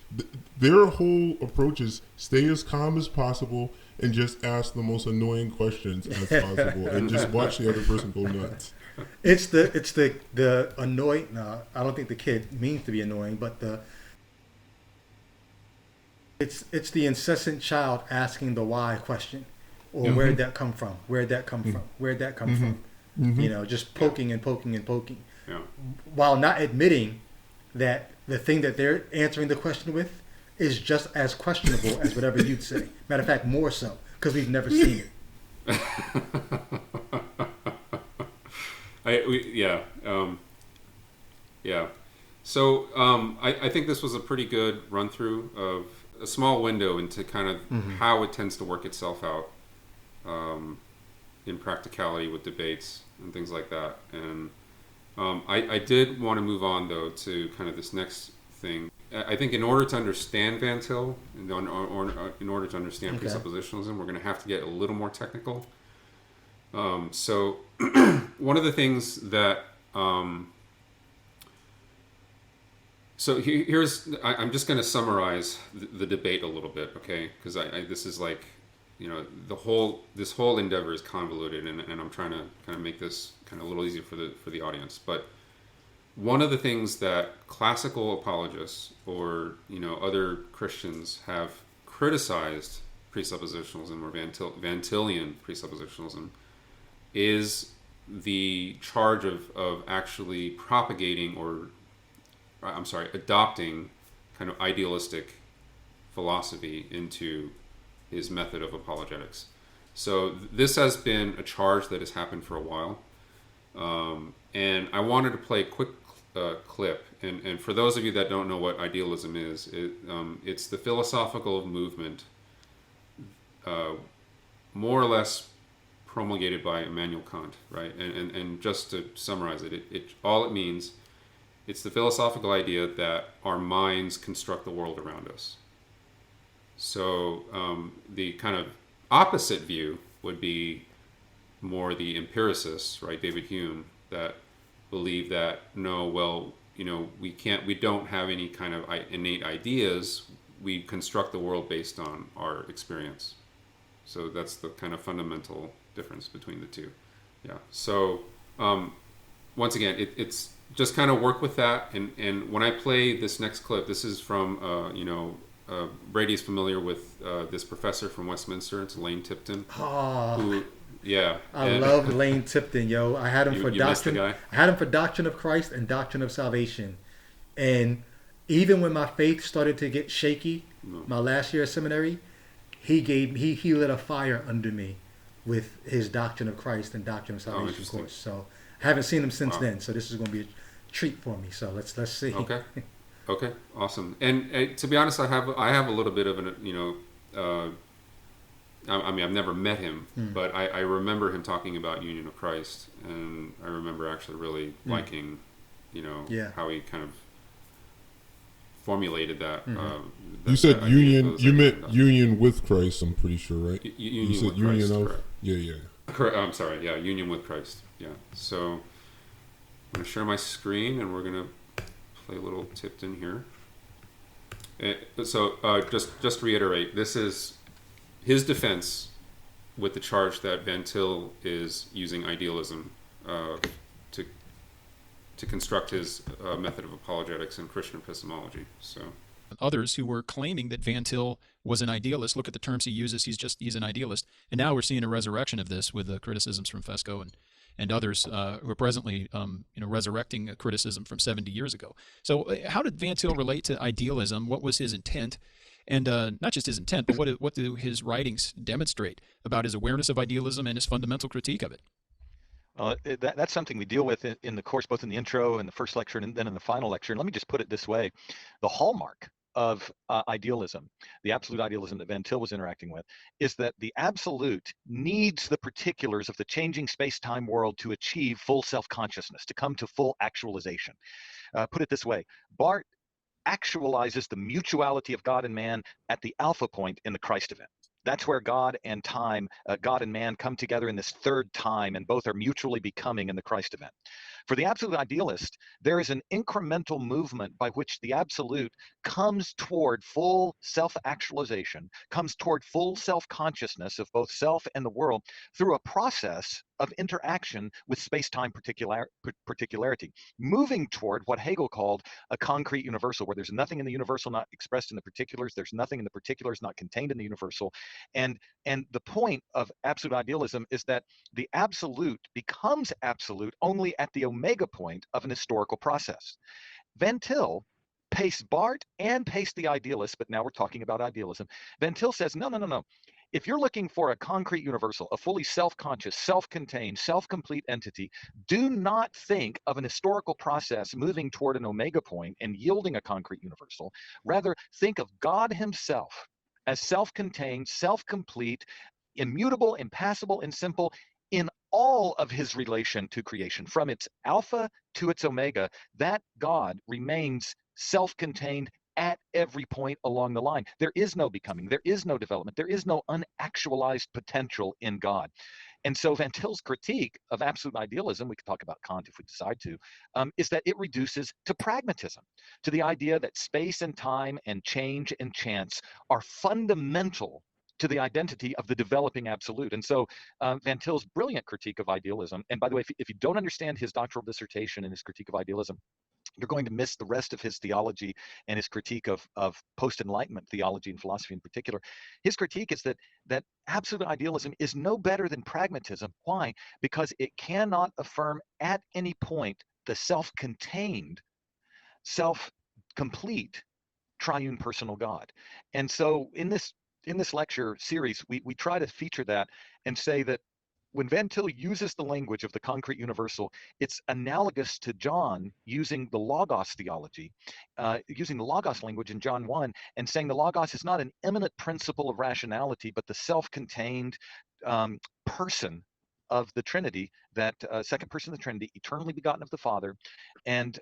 Their whole approach is stay as calm as possible and just ask the most annoying questions as possible, and just watch the other person go nuts. It's the annoying. No, I don't think the kid means to be annoying, but it's the incessant child asking the why question, or where'd that come from? Where'd that come from? Where'd that come from? Just poking and poking and poking, while not admitting that the thing that they're answering the question with is just as questionable as whatever you'd say. Matter of fact, more so, because we've never seen it. So I think this was a pretty good run through of a small window into kind of how it tends to work itself out in practicality with debates and things like that. And I did want to move on, though, to kind of this next thing. I think in order to understand Van Til, in order to understand presuppositionalism, we're going to have to get a little more technical. So one of the things that... So I'm just going to summarize the debate a little bit, okay? Because this is like, this whole endeavor is convoluted, and I'm trying to kind of make this kind of a little easier for the audience. But one of the things that classical apologists or other Christians have criticized presuppositionalism or Van Tilian presuppositionalism is the charge of actually propagating adopting kind of idealistic philosophy into his method of apologetics. So this has been a charge that has happened for a while. And I wanted to play a quick clip. And for those of you that don't know what idealism is, it's the philosophical movement more or less promulgated by Immanuel Kant, right? And just to summarize it all it means, it's the philosophical idea that our minds construct the world around us. So the kind of opposite view would be more the empiricists, right? David Hume, that believe that no, well, we don't have any kind of innate ideas. We construct the world based on our experience. So that's the kind of fundamental difference between the two. Yeah. So once again, it's just kind of work with that. And when I play this next clip, this is from Brady's familiar with this professor from Westminster. It's Lane Tipton. Oh, yeah. I love Lane Tipton, yo. I had him for you missed the doctrine. guy? I had him for Doctrine of Christ and Doctrine of Salvation, and even when my faith started to get shaky, my last year of seminary, he lit a fire under me with his Doctrine of Christ and Doctrine of Salvation course. So I haven't seen him since then. So this is going to be a treat for me. So let's see. Okay. Okay. Awesome. And to be honest, I have a little bit of an I mean, I've never met him, but I remember him talking about Union of Christ, and I remember actually really liking, how he kind of formulated that. You said union. You meant union with Christ. I'm pretty sure, right? Union you said with union Christ, of. correct. Yeah. Correct. I'm sorry. Yeah, union with Christ. Yeah. So I'm going to share my screen, and we're going to play a little Tipton here. So just to reiterate, this is his defense with the charge that Van Til is using idealism to construct his method of apologetics and Christian epistemology. So others who were claiming that Van Til was an idealist. Look at the terms he uses. He's an idealist. And now we're seeing a resurrection of this with the criticisms from Fesco and others who are presently resurrecting a criticism from 70 years ago. So how did Van Til relate to idealism? What was his intent? And not just his intent, but what do his writings demonstrate about his awareness of idealism and his fundamental critique of it? That's something we deal with in the course, both in the intro and the first lecture and then in the final lecture. And let me just put it this way. The hallmark of idealism, the absolute idealism that Van Til was interacting with, is that the absolute needs the particulars of the changing space-time world to achieve full self-consciousness, to come to full actualization. Put it this way, Barth actualizes the mutuality of God and man at the alpha point in the Christ event. That's where God and time, God and man come together in this third time, and both are mutually becoming in the Christ event. For the absolute idealist, there is an incremental movement by which the absolute comes toward full self-actualization, comes toward full self-consciousness of both self and the world through a process of interaction with space-time particularity, moving toward what Hegel called a concrete universal, where there's nothing in the universal not expressed in the particulars, there's nothing in the particulars not contained in the universal. And the point of absolute idealism is that the absolute becomes absolute only at the omega point of an historical process. Van Til pastes Barth and pastes the idealist, but now we're talking about idealism. Van Til says, no. If you're looking for a concrete universal, a fully self-conscious, self-contained, self-complete entity, do not think of an historical process moving toward an omega point and yielding a concrete universal. Rather, think of God himself as self-contained, self-complete, immutable, impassible, and simple in all of his relation to creation. From its alpha to its omega, that God remains self-contained at every point along the line. There is no becoming, there is no development, there is no unactualized potential in God. And so Van Til's critique of absolute idealism, we could talk about Kant if we decide to, is that it reduces to pragmatism, to the idea that space and time and change and chance are fundamental to the identity of the developing absolute. And so Van Til's brilliant critique of idealism, and by the way, if you don't understand his doctoral dissertation and his critique of idealism, you're going to miss the rest of his theology and his critique of post-Enlightenment theology and philosophy in particular. His critique is that absolute idealism is no better than pragmatism. Why? Because it cannot affirm at any point the self-contained, self-complete, triune personal God. And so in this lecture series, we try to feature that and say that when Van Til uses the language of the concrete universal, it's analogous to John using the Logos theology, using the Logos language in John 1, and saying the Logos is not an immanent principle of rationality, but the self-contained person of the Trinity, that second person of the Trinity, eternally begotten of the Father, and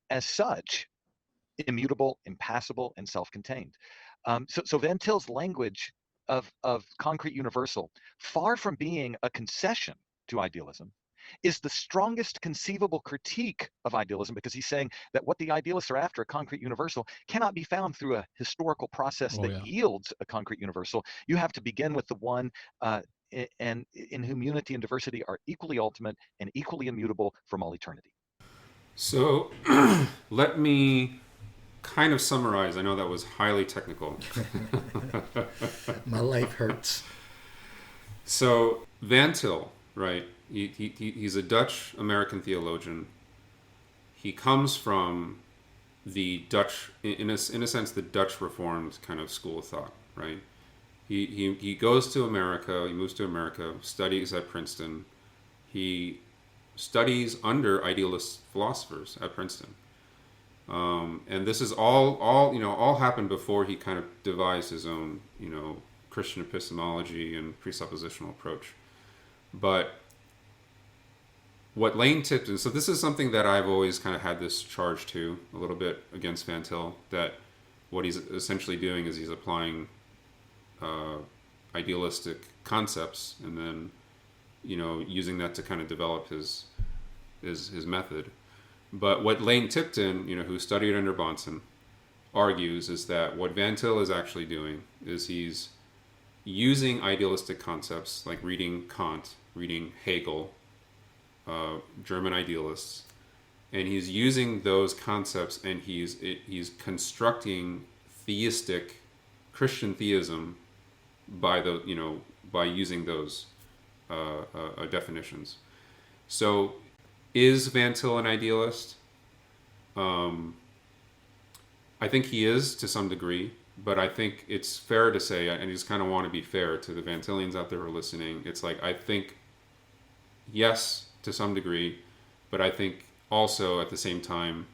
as such, immutable, impassible, and self-contained. So Van Til's language of concrete universal, far from being a concession to idealism, is the strongest conceivable critique of idealism, because he's saying that what the idealists are after, a concrete universal, cannot be found through a historical process that yields a concrete universal. You have to begin with the one and in whom unity and diversity are equally ultimate and equally immutable from all eternity. So let me kind of summarize. I know that was highly technical. My life hurts. So Van Til, right? He's a Dutch-American theologian. He comes from the Dutch, in a sense, the Dutch Reformed kind of school of thought, right? He goes to America, he moves to America, studies at Princeton. He studies under idealist philosophers at Princeton. And this is all happened before he kind of devised his own, Christian epistemology and presuppositional approach. But what Lane Tipton, so this is something that I've always kind of had this charge to a little bit against Van Til, that what he's essentially doing is he's applying idealistic concepts and then, using that to kind of develop his method. But what Lane Tipton, who studied under Bahnsen, argues is that what Van Til is actually doing is he's using idealistic concepts like reading Kant, reading Hegel, German idealists, and he's using those concepts and he's constructing theistic Christian theism by using those definitions. So, is Van Til an idealist? I think he is to some degree, but I think it's fair to say, and I just kind of want to be fair to the Van Tilians out there who are listening, it's like, I think, yes, to some degree, but I think also at the same time,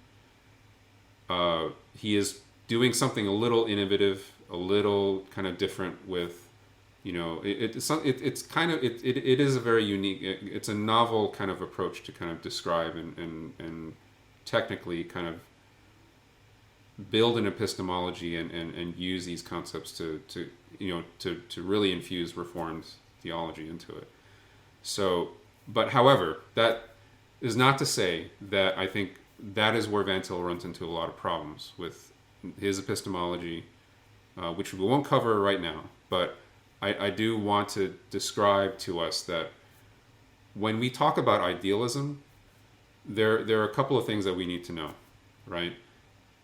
he is doing something a little innovative, a little kind of different with, it is a very unique, it's a novel kind of approach to kind of describe and technically kind of build an epistemology and use these concepts to really infuse Reformed theology into it. So, but however, that is not to say that I think that is where Van Til runs into a lot of problems with his epistemology, which we won't cover right now, but I do want to describe to us that when we talk about idealism, there are a couple of things that we need to know, right?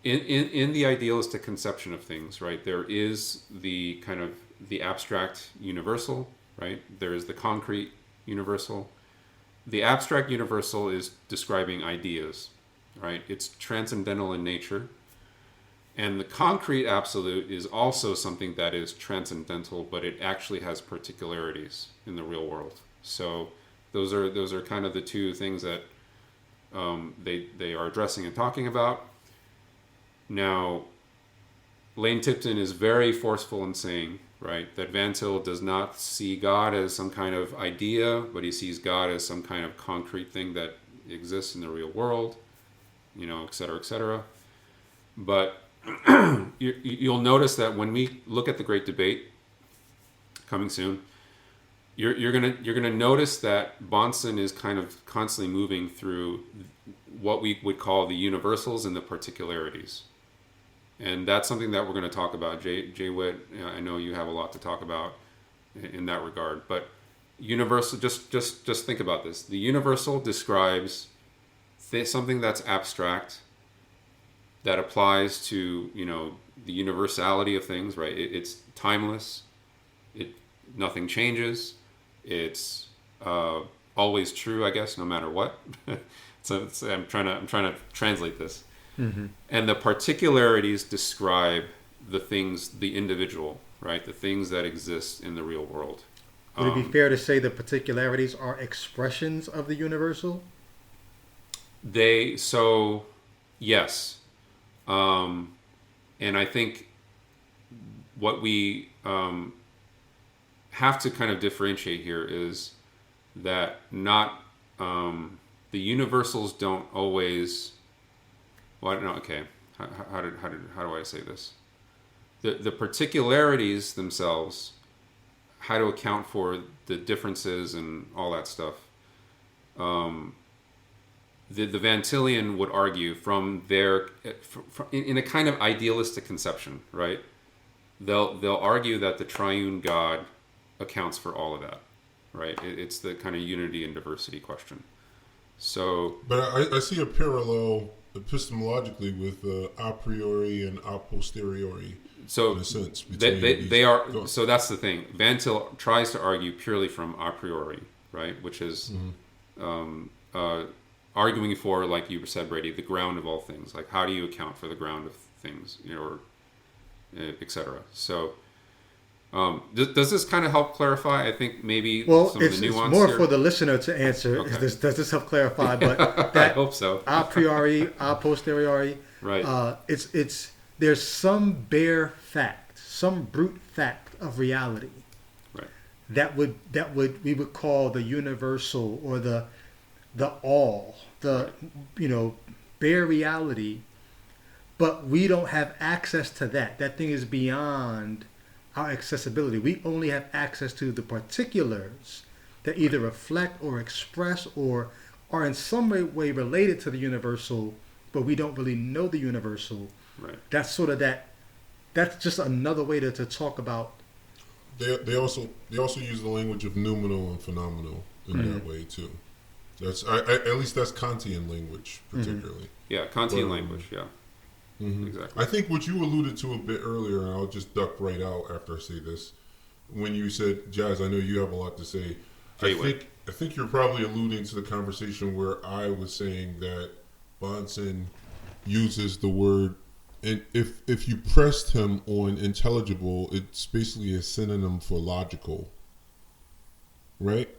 In the idealistic conception of things, right, there is the kind of the abstract universal, right? There is the concrete universal. The abstract universal is describing ideas, right? It's transcendental in nature. And the concrete absolute is also something that is transcendental, but it actually has particularities in the real world. So those are kind of the two things that they are addressing and talking about. Now, Lane Tipton is very forceful in saying, right, that Van Til does not see God as some kind of idea, but he sees God as some kind of concrete thing that exists in the real world, et cetera, et cetera. But you'll notice that when we look at the Great Debate coming soon, you're gonna notice that Bahnsen is kind of constantly moving through what we would call the universals and the particularities, and that's something that we're going to talk about. Jay Witt, I know you have a lot to talk about in that regard, but universal. Just think about this. The universal describes something that's abstract, that applies to the universality of things, right? It's timeless. Nothing changes. It's always true, I guess, no matter what. So I'm trying to translate this. Mm-hmm. And the particularities describe the things, the individual, right? The things that exist in the real world. Would it be fair to say the particularities are expressions of the universal? Yes. And I think what we have to kind of differentiate here is that not the universals don't always. Well, I don't know. Okay, how do I say this? The particularities themselves, how to account for the differences and all that stuff. The Van Tillian would argue from their in a kind of idealistic conception, right? They'll argue that the triune God accounts for all of that, right? It's the kind of unity and diversity question. So, but I see a parallel epistemologically with a priori and a posteriori. So in a sense, they are. So that's the thing. Van Til tries to argue purely from a priori, right? Which is arguing for, like you said, Brady, the ground of all things. Like, how do you account for the ground of things, or etc. So, does this kind of help clarify? I think maybe some of the nuance it's more here? for the listener to answer. Okay. Does this help clarify? But I hope so. A priori, a posteriori. Right. There's some bare fact, some brute fact of reality. Right. That we would call the universal or the all, bare reality, but we don't have access to that. That thing is beyond our accessibility. We only have access to the particulars that either reflect or express or are in some way related to the universal, but we don't really know the universal. Right. That's sort of that's just another way to talk about. They also use the language of noumenal and phenomenal in that way too. That's at least that's Kantian language particularly. Yeah, Kantian language. Yeah. Exactly. I think what you alluded to a bit earlier, and I'll just duck right out after I say this, when you said, Jazz, I know you have a lot to say. I think you're probably alluding to the conversation where I was saying that Bonson uses the word, and if you pressed him on intelligible, it's basically a synonym for logical, right?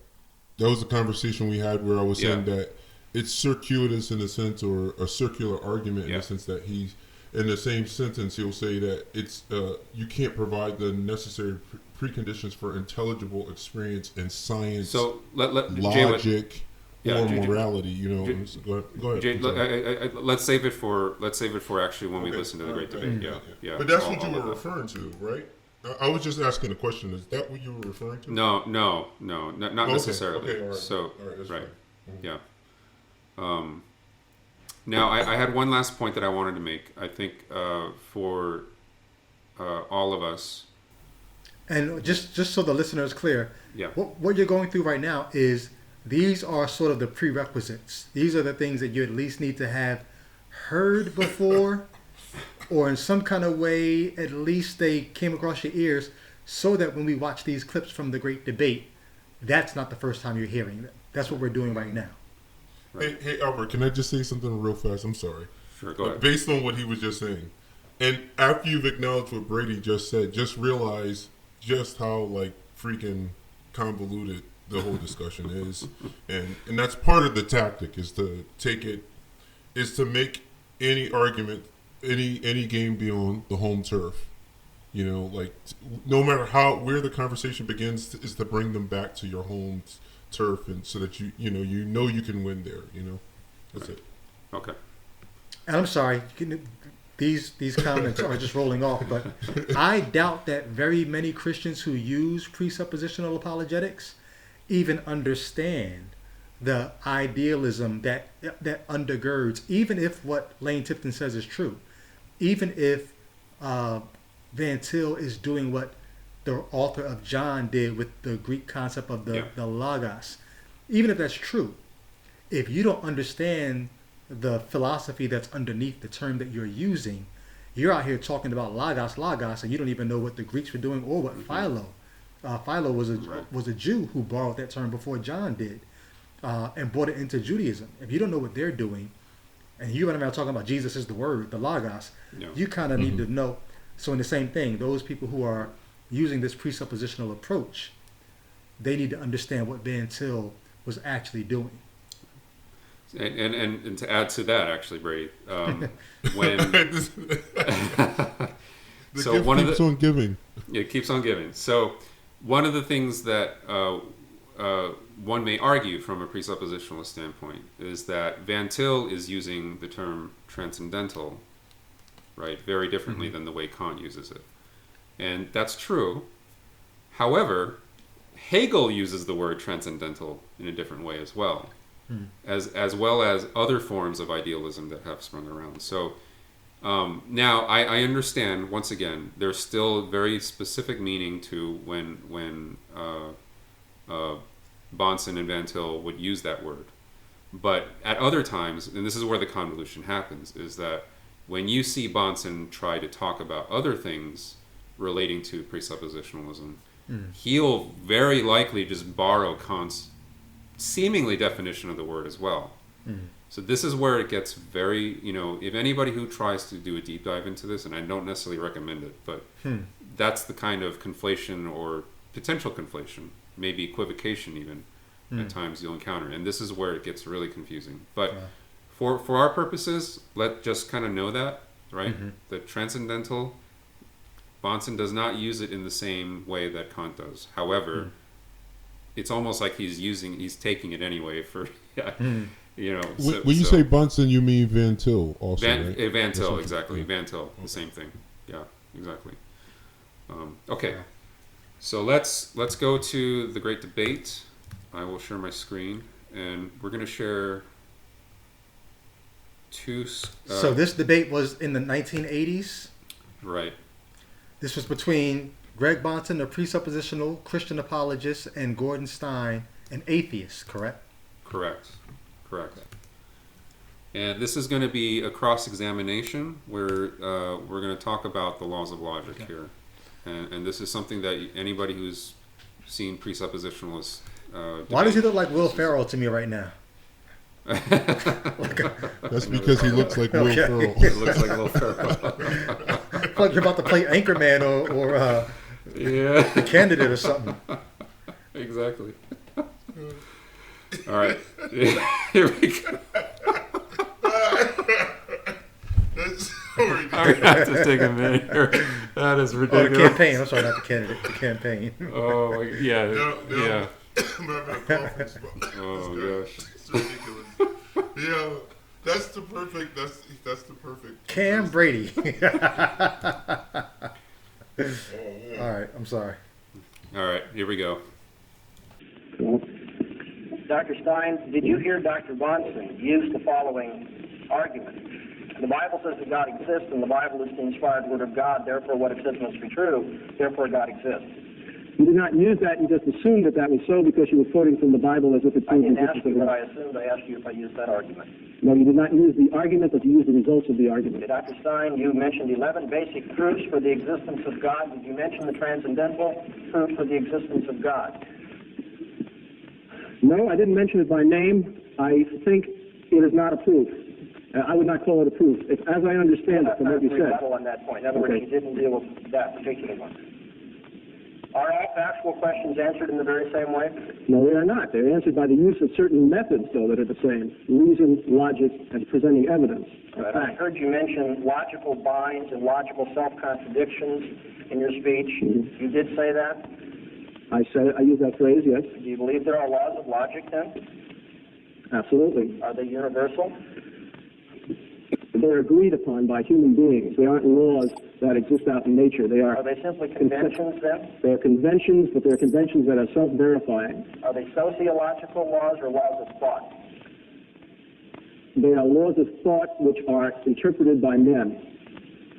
That was the conversation we had where I was saying that it's circuitous in a sense, or a circular argument in the sense that he's, in the same sentence, he'll say that it's you can't provide the necessary preconditions for intelligible experience in science, logic, or morality. Go ahead. Let's save it for actually when we listen to the great debate. Yeah. But that's what you were referring to, right? I was just asking a question. Is that what you were referring to? No, not necessarily. Okay, all right. So, all right, that's right. fine. Yeah. Now, I had one last point that I wanted to make. I think for all of us, and just so the listener is clear, what you're going through right now is these are sort of the prerequisites. These are the things that you at least need to have heard before, or in some kind of way, at least they came across your ears, so that when we watch these clips from the great debate, that's not the first time you're hearing them. That's what we're doing right now. Right. Hey, Albert, can I just say something real fast? I'm sorry. Sure, go ahead. Based on what he was just saying, and after you've acknowledged what Brady just said, just realize just how freaking convoluted the whole discussion is, and that's part of the tactic is to make any argument, any game be on the home turf. No matter where the conversation begins is to bring them back to your home turf, and so that you can win there. That's it. Okay. And I'm sorry, these comments are just rolling off, but I doubt that very many Christians who use presuppositional apologetics even understand the idealism that undergirds, even if what Lane Tipton says is true, even if Van Til is doing what the author of John did with the Greek concept of the logos. Even if that's true, if you don't understand the philosophy that's underneath the term that you're using, you're out here talking about logos, and you don't even know what the Greeks were doing or what Philo. Philo was a Jew who borrowed that term before John did, and brought it into Judaism. If you don't know what they're doing, and you run around talking about Jesus is the Word, the logos, you kind of need to know. So in the same thing, those people who are using this presuppositional approach, they need to understand what Van Til was actually doing. And to add to that, actually, Brady, when the so gift one keeps on giving. It keeps on giving. So one of the things that one may argue from a presuppositionalist standpoint is that Van Til is using the term transcendental, right, very differently than the way Kant uses it. And that's true. However, Hegel uses the word transcendental in a different way as well, as well as other forms of idealism that have sprung around. So now I understand, once again, there's still very specific meaning to when Bonson and Van Til would use that word. But at other times, and this is where the convolution happens, is that when you see Bonson try to talk about other things relating to presuppositionalism, he'll very likely just borrow Kant's seemingly definition of the word as well. So this is where it gets very, if anybody who tries to do a deep dive into this, and I don't necessarily recommend it, but that's the kind of conflation or potential conflation, maybe equivocation even, at times you'll encounter. And this is where it gets really confusing. But for our purposes, let's just kind of know that, right? The transcendental, Bonson does not use it in the same way that Kant does. However, it's almost like he's taking it anyway for, when you say Bonson, you mean Van Til also, right? Van Til, exactly. Van Til, the same thing. Yeah, exactly. Okay, so let's go to the great debate. I will share my screen, and we're going to share two. So this debate was in the 1980s? Right. This was between Greg Bonson, a presuppositional Christian apologist, and Gordon Stein, an atheist, correct? Correct. And this is going to be a cross-examination where we're going to talk about the laws of logic here. And this is something that anybody who's seen presuppositionalists why does he look like Will Ferrell to me right now? That's because he looks like Will Ferrell. He looks like Will Ferrell. Like you're about to play Anchorman or The Candidate or something. Exactly. All right. Here we go. I'm going to have to take a minute here. That is ridiculous. The campaign. I'm sorry, not the candidate. The campaign. Oh, yeah. Yeah. Oh gosh. It's ridiculous. Yeah, that's the perfect. That's the perfect. Cam Brady. All right, I'm sorry. All right, here we go. Dr. Stein, did you hear Dr. Bonson use the following argument? The Bible says that God exists, and the Bible is the inspired word of God. Therefore, what it says must be true. Therefore, God exists. You did not use that. You just assumed that that was so because you were quoting from the Bible as if it I didn't ask you what I assumed. I asked you if I used that argument. No, you did not use the argument, but you used the results of the argument. Dr. Stein, you mentioned 11 basic proofs for the existence of God. Did you mention the transcendental proof for the existence of God? No, I didn't mention it by name. I think it is not a proof. I would not call it a proof, as I understand it from what you said. On that point. In other words, you didn't deal with that particular one. Are all factual questions answered in the very same way? No, they are not. They're answered by the use of certain methods, though, that are the same. Reason, logic, and presenting evidence. Right. I heard you mention logical binds and logical self-contradictions in your speech. Mm-hmm. You did say that? I used that phrase, yes. Do you believe there are laws of logic, then? Absolutely. Are they universal? They're agreed upon by human beings. They aren't laws that exist out in nature. Are they simply conventions, then? They're conventions, but they're conventions that are self-verifying. Are they sociological laws or laws of thought? They are laws of thought which are interpreted by men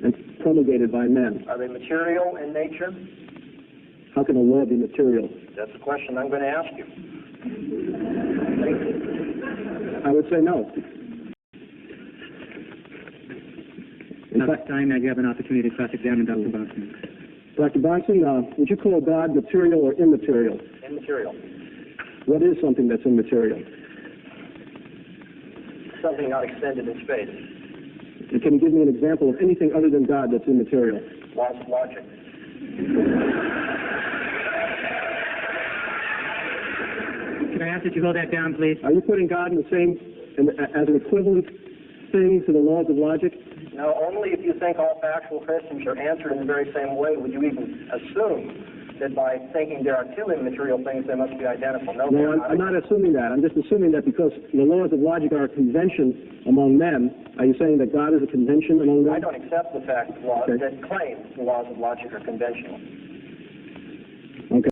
and promulgated by men. Are they material in nature? How can a law be material? That's the question I'm going to ask you. I would say no. Dr. Stein, now you have an opportunity to cross-examine Dr. Bonson. Dr. Bonson, would you call God material or immaterial? Immaterial. What is something that's immaterial? Something not extended in space. And can you give me an example of anything other than God that's immaterial? Laws of logic. could I ask that you hold that down, please? Are you putting God in the same, as an equivalent thing to the laws of logic? Now, only if you think all factual Christians are answered in the very same way would you even assume that by thinking there are two immaterial things, they must be identical. No, I'm not assuming that. I'm just assuming that because the laws of logic are a convention among men, are you saying that God is a convention among them? I don't accept the fact that claims the laws of logic are conventional. Okay.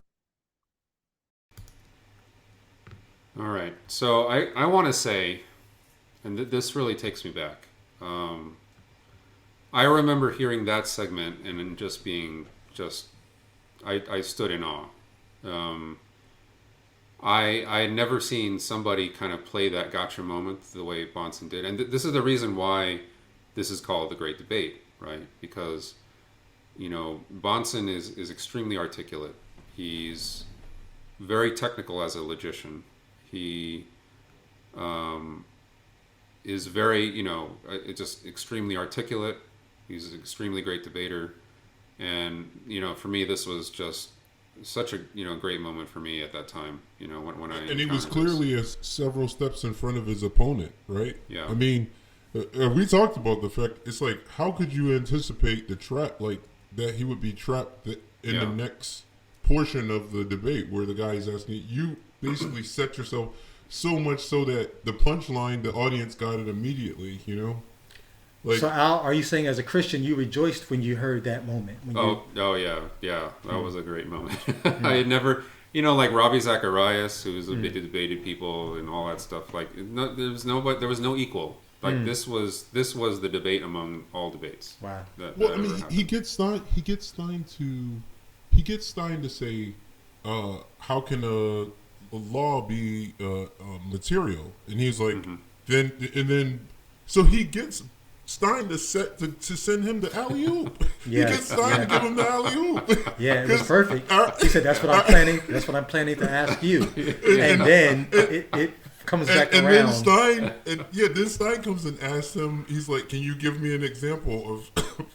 All right. So I want to say, and this really takes me back. I remember hearing that segment and then just being I stood in awe. I had never seen somebody kind of play that gotcha moment the way Bahnsen did. And this is the reason why this is called the Great Debate, right? Because, Bahnsen is extremely articulate. He's very technical as a logician. He is very, just extremely articulate. He's an extremely great debater. And, for me, this was just such a, great moment for me at that time, when I... And he was clearly several steps in front of his opponent, right? Yeah. I mean, we talked about the fact, it's like, how could you anticipate the trap, like, that he would be trapped in the next portion of the debate where the guy is asking, you basically set yourself so much so that the punchline, the audience got it immediately, Like, so Al, are you saying as a Christian you rejoiced when you heard that moment? Yeah, that was a great moment. I had never, like Ravi Zacharias, who was a bit debated people and all that stuff. Like, there was no equal. Like this was the debate among all debates. Wow. He gets Stein to say, how can a law be material? And he's like, so he gets Stein to send him the alley-oop. Yeah, he gets Stein to give him the alley-oop. Yeah, it was perfect. He said, "That's what I'm planning. That's what I'm planning to ask you." And then it comes back around. Then Stein comes and asks him. He's like, "Can you give me an example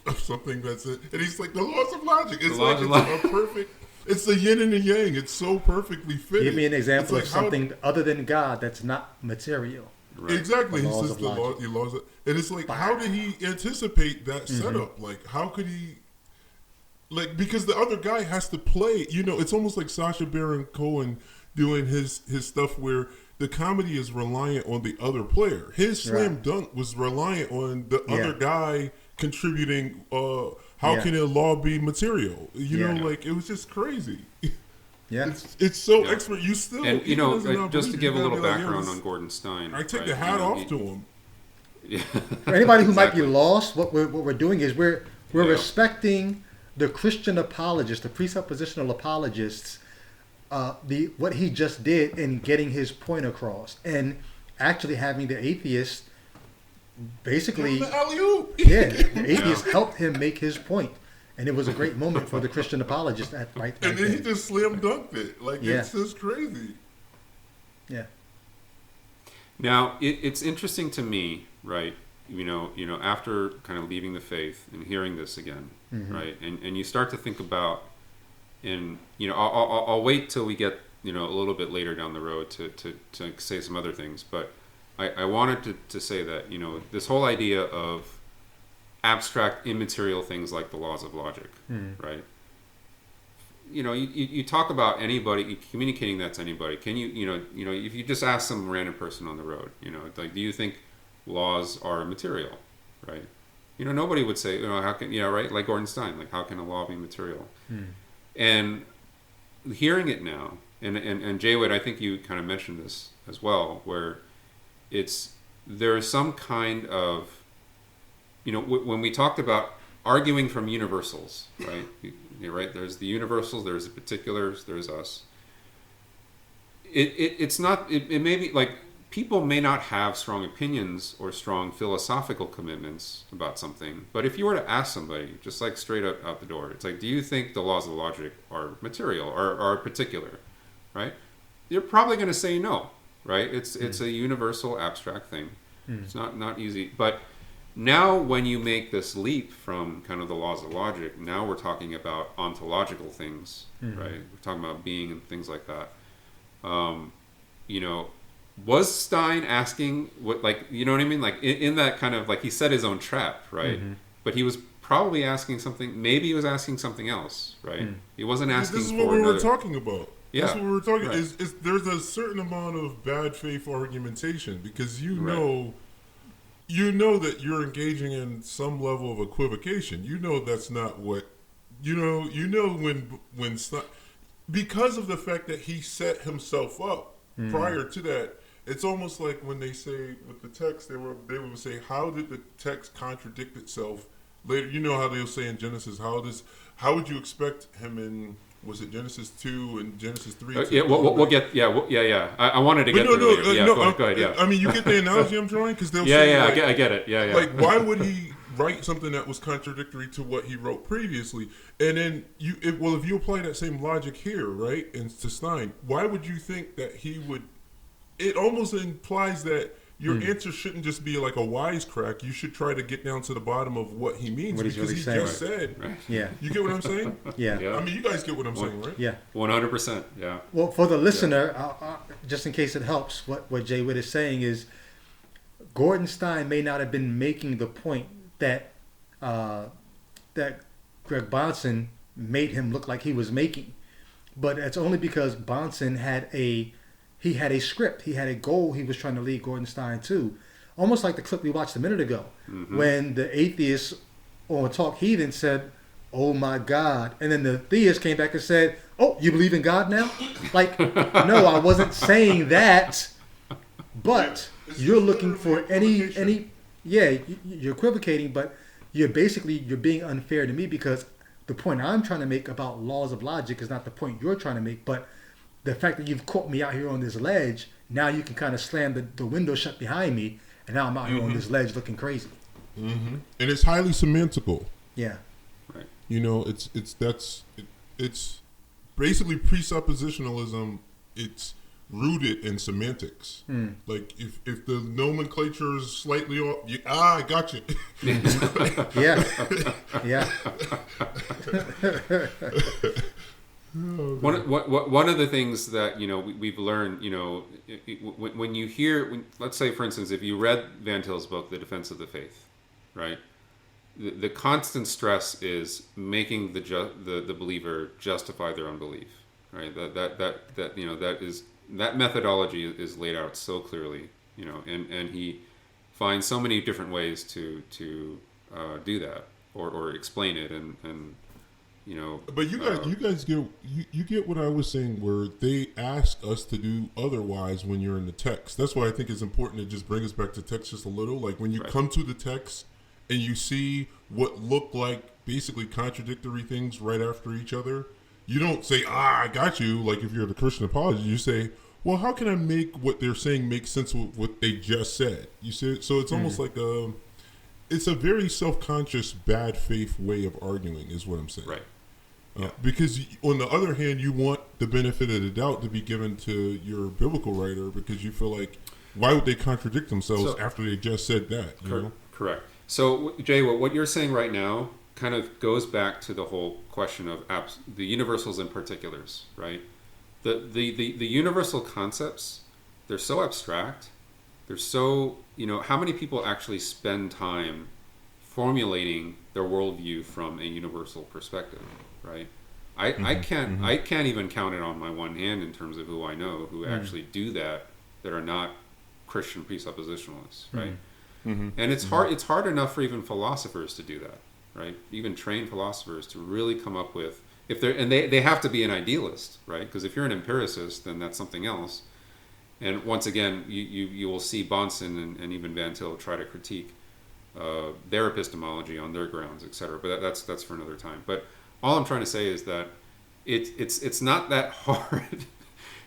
of something that's it?" And he's like, "The laws of logic." It's a perfect. It's the yin and the yang. It's so perfectly fitted. Give me an example of something other than God that's not material. Right. Exactly. He says the laws. And it's like, how did he anticipate that setup? Like, how could he? Like, because the other guy has to play. It's almost like Sacha Baron Cohen doing his stuff where the comedy is reliant on the other player. His slam dunk was reliant on the other guy contributing. How can a law be material? Like, it was just crazy. Yeah, it's so expert. You still, and just to give a little background on Gordon Stein, I take the hat off to him. Yeah. For anybody who might be lost, what we're doing is we're respecting the Christian apologists, the presuppositional apologists, what he just did in getting his point across, and actually having the atheist basically, the atheist helped him make his point. And it was a great moment for the Christian apologist right And then he just slam dunked it. Like, it's just crazy. Yeah. Now, it's interesting to me, right? After kind of leaving the faith and hearing this again, right? And you start to think about, and I'll wait till we get a little bit later down the road to say some other things, but I wanted to say that this whole idea of abstract immaterial things like the laws of logic, right? You talk about anybody communicating that to anybody. Can you if you just ask some random person on the road, like, do you think laws are material, right? Nobody would say, how can, right? Like Gordon Stein, like, how can a law be material? And hearing it now, and Jay Wade, I think you kind of mentioned this as well, where there's some kind of, when we talked about arguing from universals, right? Right? There's the universals, there's the particulars, there's us. It's not. It may be like people may not have strong opinions or strong philosophical commitments about something, but if you were to ask somebody, just like straight up out the door, it's like, do you think the laws of logic are material or are particular, right? You're probably going to say no, right? It's a universal abstract thing. It's not easy, but now when you make this leap from kind of the laws of logic, now we're talking about ontological things, right? We're talking about being and things like that. was Stein asking what, like, you know what I mean? Like in that kind of, like, he set his own trap, right? Mm-hmm. But he was probably asking something. Maybe he was asking something else, right? He wasn't asking. This is for what we were another- talking about. Yeah. That's what we were talking. Right. Is there's a certain amount of bad faith argumentation because you know that you're engaging in some level of equivocation. You know that's not what you know. You know when because of the fact that he set himself up prior to that. It's almost like when they say with the text, they would say, how did the text contradict itself later? You know how they'll say in Genesis, how would you expect him in, was it Genesis 2 and Genesis 3? yeah, we'll get, yeah. I wanted to get there later. Yeah, go ahead, yeah. I mean, you get the analogy I'm drawing? Because they'll yeah, say, yeah, like, I get it. Yeah. Like, why would he write something that was contradictory to what he wrote previously? And then, if you apply that same logic here, right, and to Stein, why would you think that he would... It almost implies that your answer shouldn't just be like a wisecrack. You should try to get down to the bottom of what he means, what he's because really he saying. just said. Right. Yeah. You get what I'm saying? Yeah. I mean, you guys get what I'm saying, right? Yeah. 100%. Yeah. Well, for the listener, just in case it helps, what Jay Witt is saying is Gordon Stein may not have been making the point that that Greg Bonson made him look like he was making, but it's only because Bonson had a script, he had a goal he was trying to lead Gordon Stein to, almost like the clip we watched a minute ago, when the atheist on Talk Heathen said, "Oh my God," and then the theist came back and said, "Oh, you believe in God now?" Like, no, I wasn't saying that, but you're looking for any, yeah, you're equivocating, but you're being unfair to me because the point I'm trying to make about laws of logic is not the point you're trying to make, but the fact that you've caught me out here on this ledge, now you can kind of slam the window shut behind me, and now I'm out here on this ledge looking crazy. And it's highly semantical. Yeah. Right. You know, it's basically presuppositionalism. It's rooted in semantics. Like if the nomenclature is slightly off, I got you. Yeah. Yeah. One of the things that we've learned, when you hear, let's say for instance, if you read Van Til's book, The Defense of the Faith, right? The constant stress is making the believer justify their unbelief, right? That methodology is laid out so clearly, and he finds so many different ways to do that or explain it and. But you guys get what I was saying, where they ask us to do otherwise when you're in the text. That's why I think it's important to just bring us back to text just a little. Like when you come to the text and you see what look like basically contradictory things right after each other, you don't say, I got you. Like if you're the Christian apologist, you say, well, how can I make what they're saying make sense with what they just said? You see, so it's almost like it's a very self-conscious, bad faith way of arguing, is what I'm saying. Right. Because on the other hand, you want the benefit of the doubt to be given to your biblical writer, because you feel like, why would they contradict themselves after they just said that? You know? Correct. So, Jay, what you're saying right now kind of goes back to the whole question of the universals and particulars, right? The universal concepts, they're so abstract. They're so, how many people actually spend time formulating their worldview from a universal perspective, right? I can't even count it on my one hand in terms of who I know who actually do that are not Christian presuppositionalists, right? And it's hard enough for even philosophers to do that, right? Even trained philosophers to really come up with, they have to be an idealist, right? Because if you're an empiricist, then that's something else. And once again, you will see Bonson and even Van Til try to critique their epistemology on their grounds, etc. But that's for another time. But all I'm trying to say is that it's not that hard.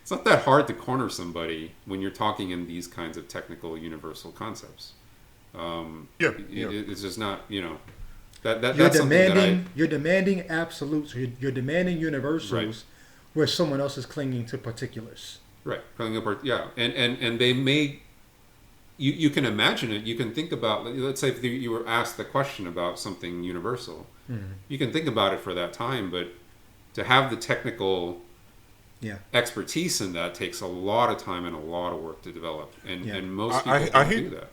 It's not that hard to corner somebody when you're talking in these kinds of technical universal concepts. It's just not, that's you're demanding absolutes. You're demanding universals, right, where someone else is clinging to particulars. Right, and they may. You can imagine it. You can think about. Let's say if you were asked the question about something universal, you can think about it for that time. But to have the technical expertise in that takes a lot of time and a lot of work to develop, and most people don't do that.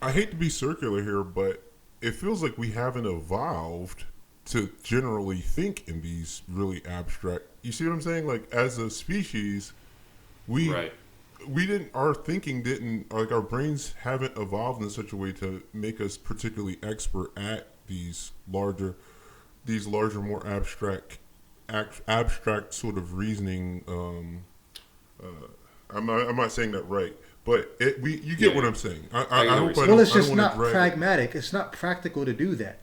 I hate to be circular here, but it feels like we haven't evolved to generally think in these really abstract. You see what I'm saying? Like, as a species, our thinking didn't, like, our brains haven't evolved in such a way to make us particularly expert at these larger, more abstract sort of reasoning. I'm not saying that right, but you get what I'm saying. I hope I don't. Well, it's just not pragmatic. It's not practical to do that.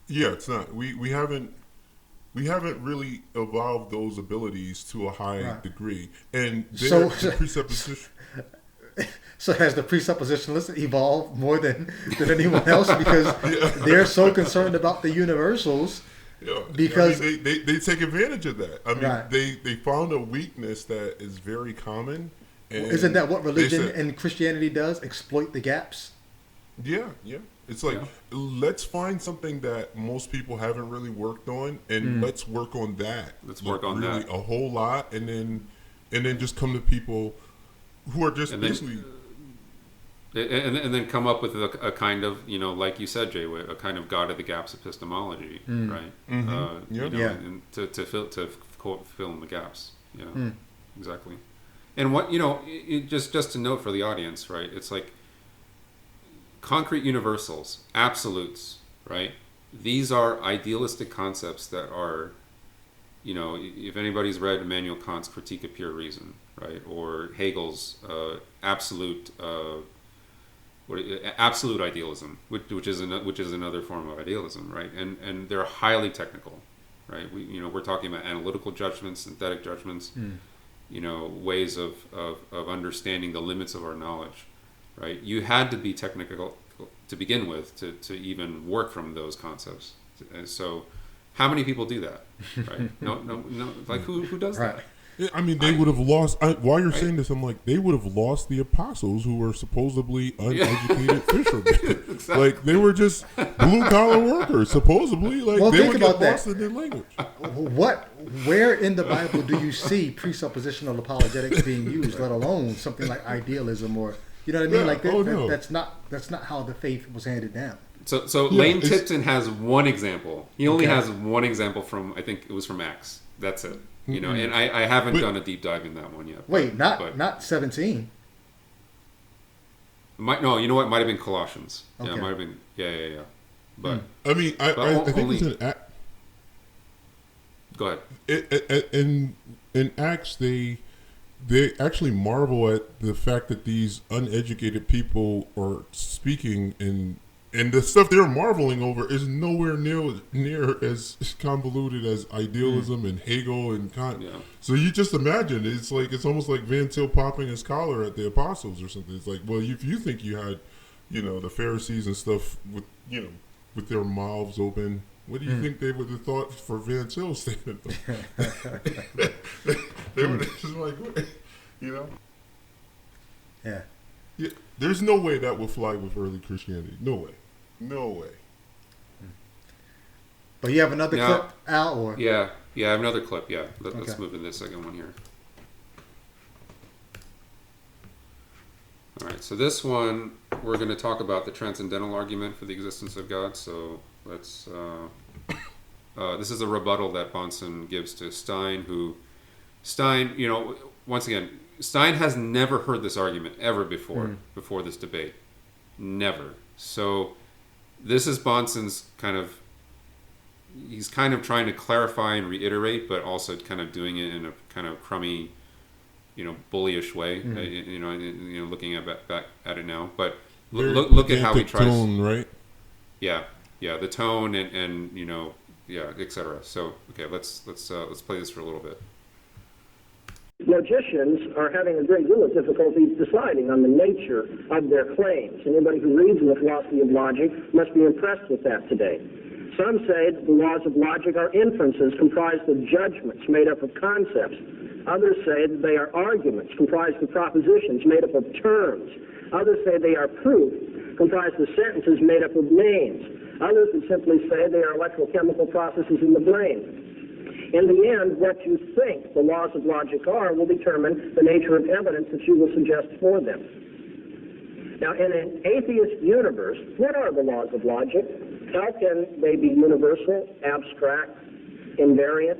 Yeah, it's not. We haven't really evolved those abilities to a high degree, and the presupposition. So has the presuppositionalist evolved more than anyone else because they're so concerned about the universals? Yeah, because they take advantage of that. I mean, they found a weakness that is very common. And isn't that what religion and Christianity does? Exploit the gaps? Yeah. It's like, let's find something that most people haven't really worked on, and let's work on that. Let's work on really that a whole lot, and then just come to people who are just basically. And then come up with a kind of, like you said, Jay, a kind of God of the gaps epistemology, right? Mm-hmm. And to fill in the gaps. Yeah, exactly. And what just to note for the audience, right? It's like concrete universals, absolutes, right? These are idealistic concepts that are, if anybody's read Immanuel Kant's Critique of Pure Reason, right, or Hegel's absolute idealism, which is another form of idealism, right? And they're highly technical, right? We're talking about analytical judgments, synthetic judgments, ways of understanding the limits of our knowledge, right? You had to be technical to begin with to even work from those concepts. And so, how many people do that? Right? No. Like who does that? Yeah, I mean, they would have lost. While you're saying this, I'm like, they would have lost the apostles who were supposedly uneducated fishermen. Exactly. Like, they were just blue collar workers, supposedly. Like, they would get lost in their language. Where in the Bible do you see presuppositional apologetics being used, let alone something like idealism or, you know what I mean? Like, that's not how the faith was handed down. So Lane Tipton has one example. He only has one example from, I think it was from Acts. That's it. And I haven't done a deep dive in that one yet. Wait, not 17. No, you know what? It might have been Colossians. Okay. Yeah, it might have been. Yeah. But I mean, I think it's an Act. Go ahead. In Acts, they actually marvel at the fact that these uneducated people are speaking and the stuff they're marveling over is nowhere near as convoluted as idealism and Hegel and Kant. Yeah. So you just imagine, it's almost like Van Til popping his collar at the apostles or something. It's like, well, if you think you had, the Pharisees and stuff with their mouths open, what do you think they would have thought for Van Til statement? They would have just like, Yeah. Yeah, there's no way that would fly with early Christianity. No way. But you have another clip, Al? Or? Yeah, I have another clip, yeah. Let's move to the second one here. All right, so this one, we're going to talk about the transcendental argument for the existence of God. So let's... this is a rebuttal that Bahnsen gives to Stein, once again, Stein has never heard this argument ever before this debate. Never. So this is Bahnsen's he's kind of trying to clarify and reiterate, but also kind of doing it in a kind of crummy, bullyish way, looking back at it now. But look at how he tries. Tone, right? Yeah, the tone and etc. So, okay, let's play this for a little bit. Logicians are having a great deal of difficulty deciding on the nature of their claims. Anybody who reads in the philosophy of logic must be impressed with that today. Some say that the laws of logic are inferences comprised of judgments made up of concepts. Others say that they are arguments comprised of propositions made up of terms. Others say they are proof comprised of sentences made up of names. Others would simply say they are electrochemical processes in the brain. In the end, what you think the laws of logic are will determine the nature of evidence that you will suggest for them. Now, in an atheist universe, what are the laws of logic? How can they be universal, abstract, invariant?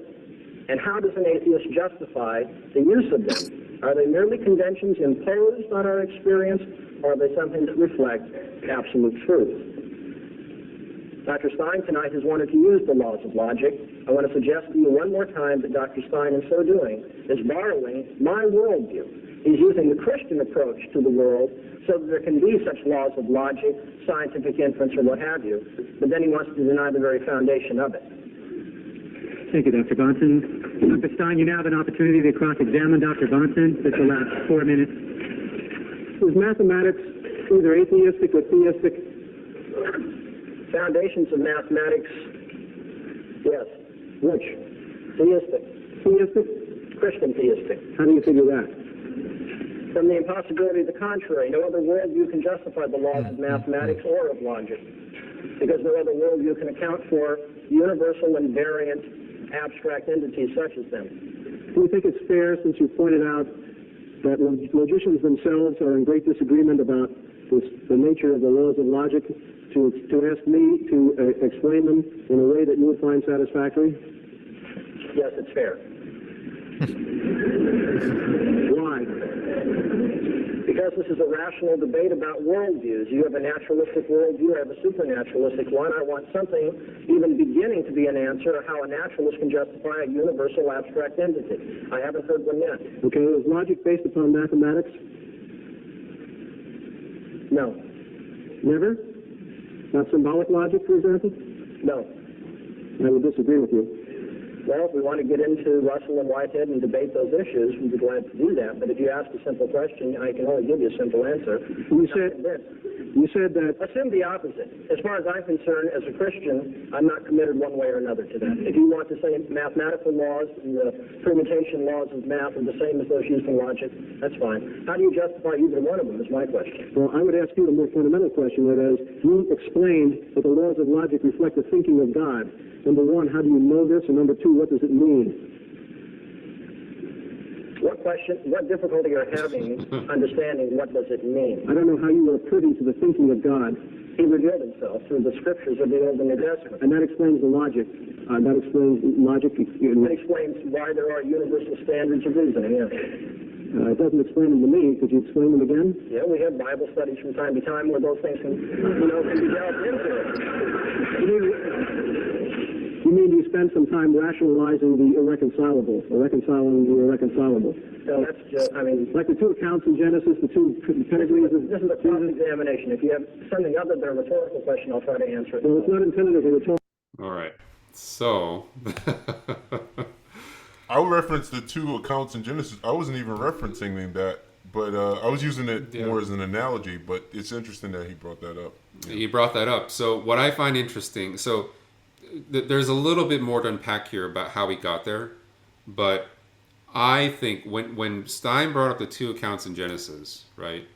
And how does an atheist justify the use of them? Are they merely conventions imposed on our experience, or are they something that reflect absolute truth? Dr. Stein tonight has wanted to use the laws of logic. I want to suggest to you one more time that Dr. Stein, in so doing, is borrowing my worldview. He's using the Christian approach to the world so that there can be such laws of logic, scientific inference, or what have you, but then he wants to deny the very foundation of it. Thank you, Dr. Bonson. Dr. Stein, you now have an opportunity to cross-examine Dr. Bonson. This will last 4 minutes. Is mathematics either atheistic or theistic? Foundations of mathematics, yes. Which? Theistic. Theistic? Christian theistic. How do you figure that? From the impossibility of the contrary. No other worldview can justify the laws of mathematics or of logic, because no other worldview can account for universal, invariant, abstract entities such as them. Do you think it's fair, since you pointed out that logicians themselves are in great disagreement about the nature of the laws of logic, to ask me to explain them in a way that you would find satisfactory? Yes, it's fair. Why? Because this is a rational debate about worldviews. You have a naturalistic worldview, I have a supernaturalistic one. I want something even beginning to be an answer of how a naturalist can justify a universal abstract entity. I haven't heard one yet. Okay, is logic based upon mathematics? No. Never? Not symbolic logic, for example? No. I would disagree with you. Well, if we want to get into Russell and Whitehead and debate those issues, we'd be glad to do that. But if you ask a simple question, I can only give you a simple answer. You said that... Assume the opposite. As far as I'm concerned, as a Christian, I'm not committed one way or another to that. If you want to say mathematical laws and the permutation laws of math are the same as those used in logic, that's fine. How do you justify either one of them is my question. Well, I would ask you a more fundamental question, that is, you explained that the laws of logic reflect the thinking of God. Number one, how do you know this? And number two, what does it mean? What difficulty are you having understanding what does it mean? I don't know how you are privy to the thinking of God. He revealed himself through the scriptures of the Old and New Testament. And that explains the logic. That explains logic. That explains why there are universal standards of reasoning, yes. It doesn't explain them to me. Could you explain them again? Yeah, we have Bible studies from time to time where those things can be delved into. You mean you spend some time rationalizing the irreconcilable, or reconciling the irreconcilable? So that's just, like the two accounts in Genesis, the two pedigrees of... This is a cross-examination. If you have something other than a rhetorical question, I'll try to answer it. Well, it's not intended as a rhetorical... All right. So... I would reference the two accounts in Genesis. I wasn't even referencing that, but I was using it more as an analogy, but it's interesting that he brought that up. He brought that up. So what I find interesting... So... There's a little bit more to unpack here about how we got there, but I think when Stein brought up the two accounts in Genesis, right?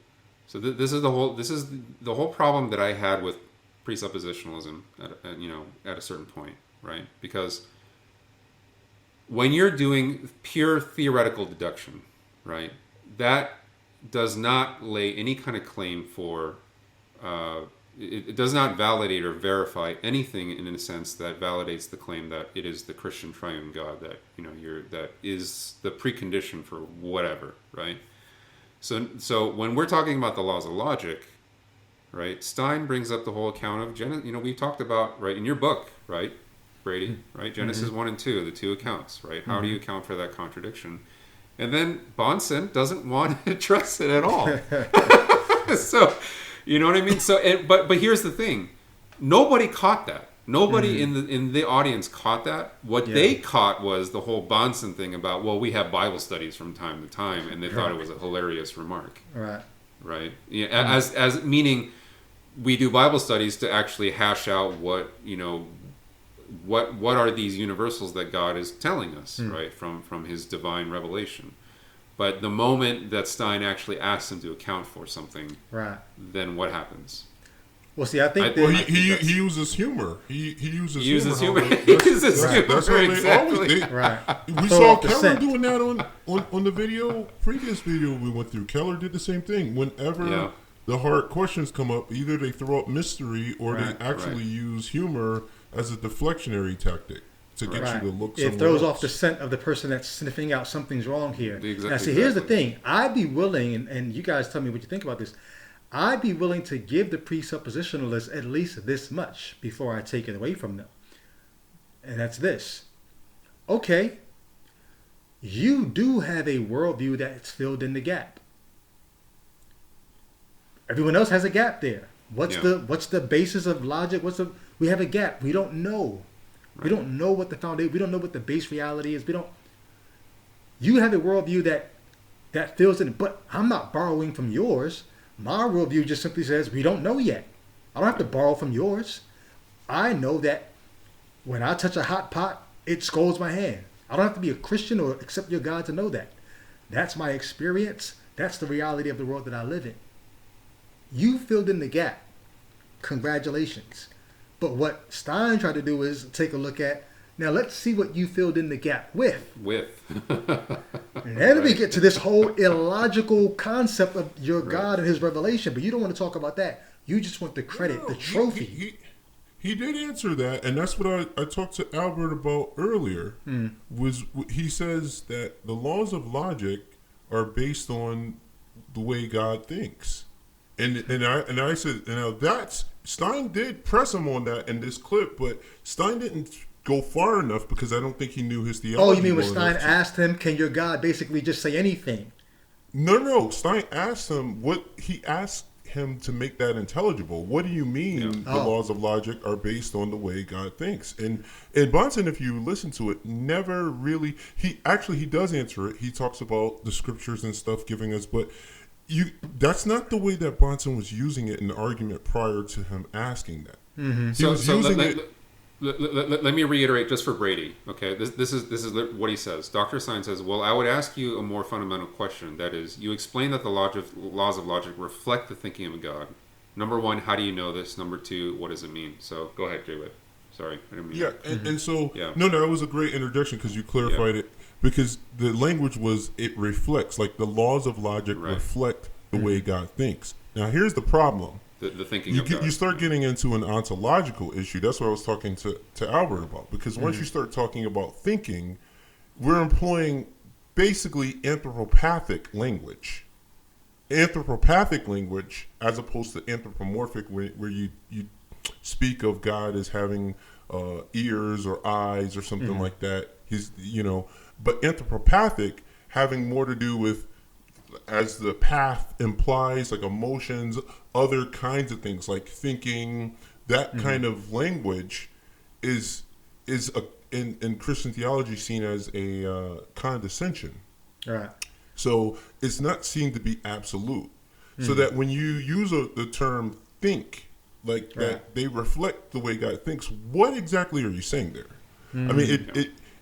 So this is the whole problem that I had with presuppositionalism at a certain point, right? Because when you're doing pure theoretical deduction, right, that does not lay any kind of claim for. It does not validate or verify anything in a sense that validates the claim that it is the Christian triune God that that is the precondition for whatever, right? So when we're talking about the laws of logic, right? Stein brings up the whole account of Genesis. We talked about, right, in your book, right, Brady, right, Genesis 1 and 2, the two accounts, right? How do you account for that contradiction? And then Bonson doesn't want to address it at all. So. You know what I mean? So, but here's the thing: nobody caught that. Nobody in the audience caught that. What they caught was the whole Bonson thing about, well, we have Bible studies from time to time, and they thought it was a hilarious remark. Right. Yeah. As meaning, we do Bible studies to actually hash out what are these universals that God is telling us, right, from His divine revelation. But the moment that Stein actually asks him to account for something, then what happens? Well, see, I think well, he uses humor. He uses humor. He uses humor. That's how they Exactly. always. right. We Throw saw off the Keller scent. doing that on the previous video we went through. Keller did the same thing. Whenever the hard questions come up, either they throw up mystery or they actually use humor as a deflectionary tactic to get you to look somewhere It throws else. off the scent of the person that's sniffing out something's wrong here. Now, see, Exactly. here's the thing. I'd be willing, and you guys tell me what you think about this. I'd be willing to give the presuppositionalists at least this much before I take it away from them. And that's this. Okay, you do have a worldview that's filled in the gap. Everyone else has a gap there. What's the basis of logic? We have a gap. We don't know. Right. We don't know what the foundation. We don't know what the base reality is. You have a worldview that fills in, but I'm not borrowing from yours. My worldview just simply says we don't know yet. I don't have to borrow from yours. I know that when I touch a hot pot, it scalds my hand. I don't have to be a Christian or accept your God to know that. That's my experience. That's the reality of the world that I live in. You filled in the gap. Congratulations. But what Stein tried to do is take a look at, now let's see what you filled in the gap with. And then we get to this whole illogical concept of your God and his revelation, but you don't want to talk about that. You just want the credit, the trophy. He did answer that, and that's what I talked to Albert about earlier. Was he says that the laws of logic are based on the way God thinks, and I said, that's Stein did press him on that in this clip, but Stein didn't go far enough because I don't think he knew his theology. Oh, you mean when Stein asked him, "Can your God basically just say anything?" No. Stein asked him what he asked him to make that intelligible. What do you mean the laws of logic are based on the way God thinks? And Bunsen, if you listen to it, never really. He does answer it. He talks about the scriptures and stuff giving us, but that's not the way that Bunsen was using it in the argument prior to him asking that. Mm-hmm. He was using it. Let me reiterate just for Brady. Okay, this is what he says. Dr. Stein says, "Well, I would ask you a more fundamental question. That is, you explain that the laws of logic reflect the thinking of God. Number one, how do you know this? Number two, what does it mean?" So go ahead, Jay Witt. Sorry, I didn't mean. Yeah, and so no, that was a great introduction because you clarified it. Because the language was it reflects, like the laws of logic reflect the way God thinks. Now here's the problem. The thinking of God. You start getting into an ontological issue. That's what I was talking to Albert about. Because once you start talking about thinking, we're employing basically anthropopathic language. Anthropopathic language as opposed to anthropomorphic where you speak of God as having ears or eyes or something like that. But anthropopathic having more to do with, as the path implies, like emotions, other kinds of things like thinking. That kind of language is in Christian theology seen as a condescension. Right. So it's not seen to be absolute. So that when you use the term think, like that they reflect the way God thinks, what exactly are you saying there? I mean,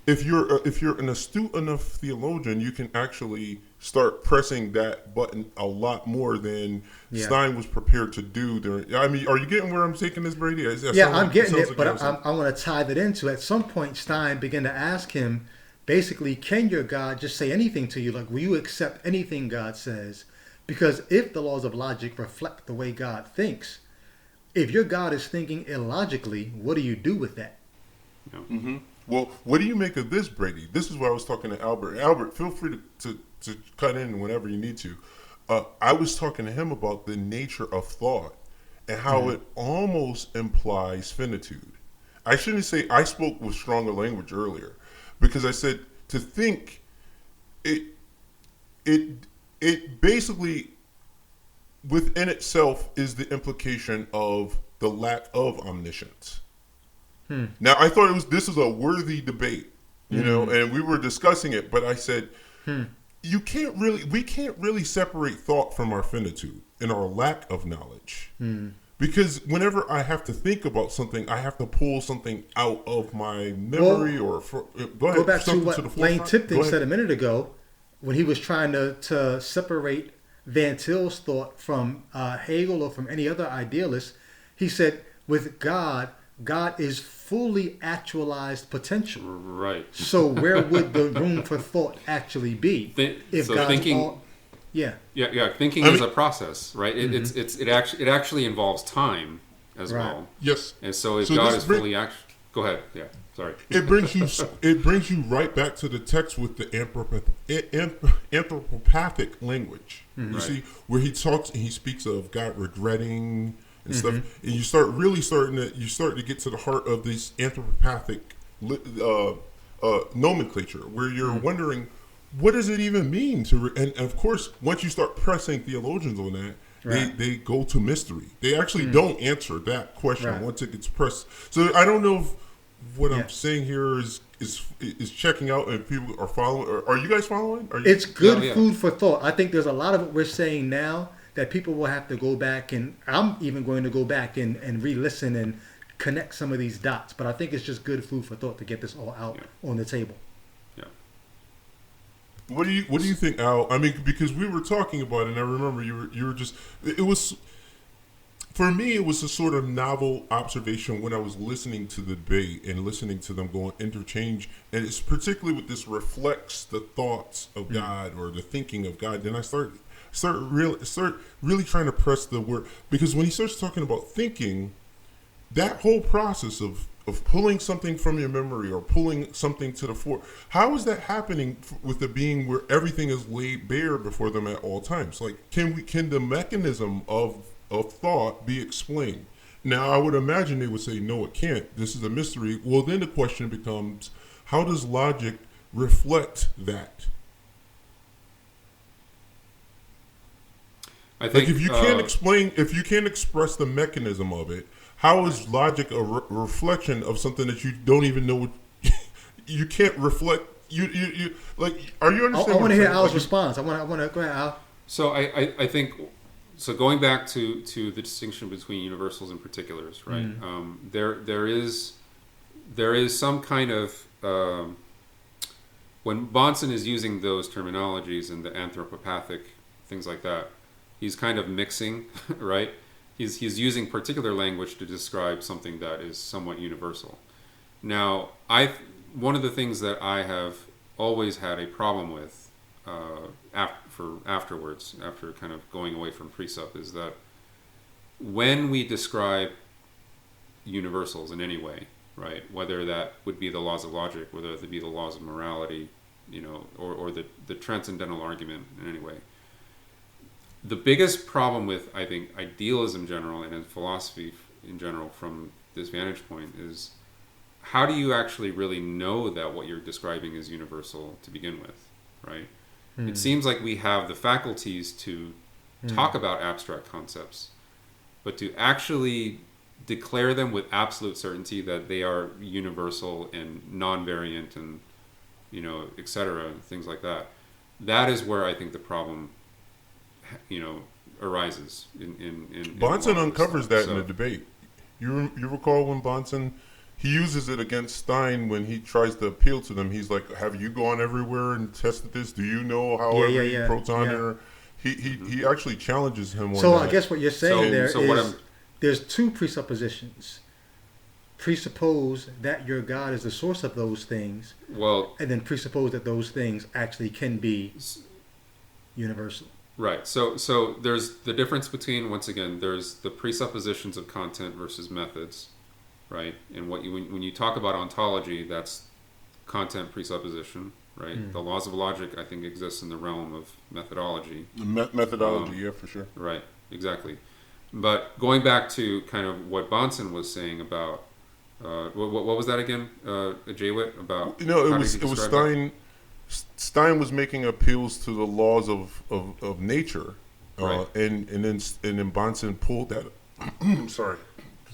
if you're an astute enough theologian, you can actually start pressing that button a lot more than Stein was prepared to do. I mean, are you getting where I'm taking this, Brady? I'm getting it, but I want to tie that into, at some point, Stein began to ask him, basically, can your God just say anything to you? Like, will you accept anything God says? Because if the laws of logic reflect the way God thinks, if your God is thinking illogically, what do you do with that? Well, what do you make of this, Brady? This is why I was talking to Albert. Albert, feel free to cut in whenever you need to. I was talking to him about the nature of thought and how it almost implies finitude. I shouldn't say I spoke with stronger language earlier, because I said to think, it basically within itself is the implication of the lack of omniscience. Now, I thought this was a worthy debate, and we were discussing it, but I said, we can't really separate thought from our finitude and our lack of knowledge. Because whenever I have to think about something, I have to pull something out of my memory go back to what Lane Tipton said a minute ago when he was trying to separate Van Til's thought from Hegel or from any other idealist. He said, with God, God is fully actualized potential. Right. So where would the room for thought actually be? If so God's thinking, yeah. Thinking is a process, right? It actually involves time as well. Yes. And so if God is fully go ahead. Yeah. Sorry. It brings you right back to the text with the anthropopathic language. You see, where he speaks of God regretting and stuff, and you start to get to the heart of this anthropopathic nomenclature, where you're wondering, what does it even mean to? And of course, once you start pressing theologians on that, they go to mystery. They actually don't answer that question once it gets pressed. So I don't know if what I'm saying here is checking out and people are following. Are you guys following? It's good food for thought. I think there's a lot of what we're saying now that people will have to go back, and I'm even going to go back and re-listen and connect some of these dots. But I think it's just good food for thought to get this all out on the table. Yeah. What do you think, Al? I mean, because we were talking about it, and I remember you were just, it was, for me, it was a sort of novel observation when I was listening to the debate and listening to them go interchange, and it's particularly with this reflects the thoughts of God or the thinking of God. Then I start really trying to press the word, because when he starts talking about thinking, that whole process of pulling something from your memory or pulling something to the fore, how is that happening with a being where everything is laid bare before them at all times? Like, can the mechanism of thought be explained? Now, I would imagine they would say, no, it can't. This is a mystery. Well, then the question becomes, how does logic reflect that? I think, like, if you can't express the mechanism of it, how is logic a reflection of something that you don't even know what you can't reflect? You like, are you understanding? I want to hear Al's response. I want to go ahead, Al. So I think, so going back to the distinction between universals and particulars, right? There is some kind of when Bahnsen is using those terminologies and the anthropopathic things like that, he's kind of mixing, right? He's using particular language to describe something that is somewhat universal. Now, one of the things that I have always had a problem with afterwards, after kind of going away from Presup, is that when we describe universals in any way, right, whether that would be the laws of logic, whether it be the laws of morality, or the transcendental argument in any way, the biggest problem with, I think, idealism in general and in philosophy in general from this vantage point is, how do you actually really know that what you're describing is universal to begin with, right? It seems like we have the faculties to talk about abstract concepts, but to actually declare them with absolute certainty that they are universal and non-variant and, et cetera, things like that. That is where I think the problem arises in Bahnsen uncovers that in the debate. You recall when Bahnsen, he uses it against Stein when he tries to appeal to them. He's like, have you gone everywhere and tested this? Do you know how every proton he actually challenges him on so that. I guess what you're saying there's two presuppositions. Presuppose that your God is the source of those things, and then presuppose that those things actually can be universal. Right. So there's the difference between, once again, there's the presuppositions of content versus methods, right? And when you talk about ontology, that's content presupposition, right? The laws of logic, I think, exist in the realm of methodology. Methodology, yeah, for sure. Right. Exactly. But going back to kind of what Bahnsen was saying about what was that again, Jay-Wit, about? It was Stein. Stein was making appeals to the laws of nature, right. and then Bahnsen pulled that. I'm sorry,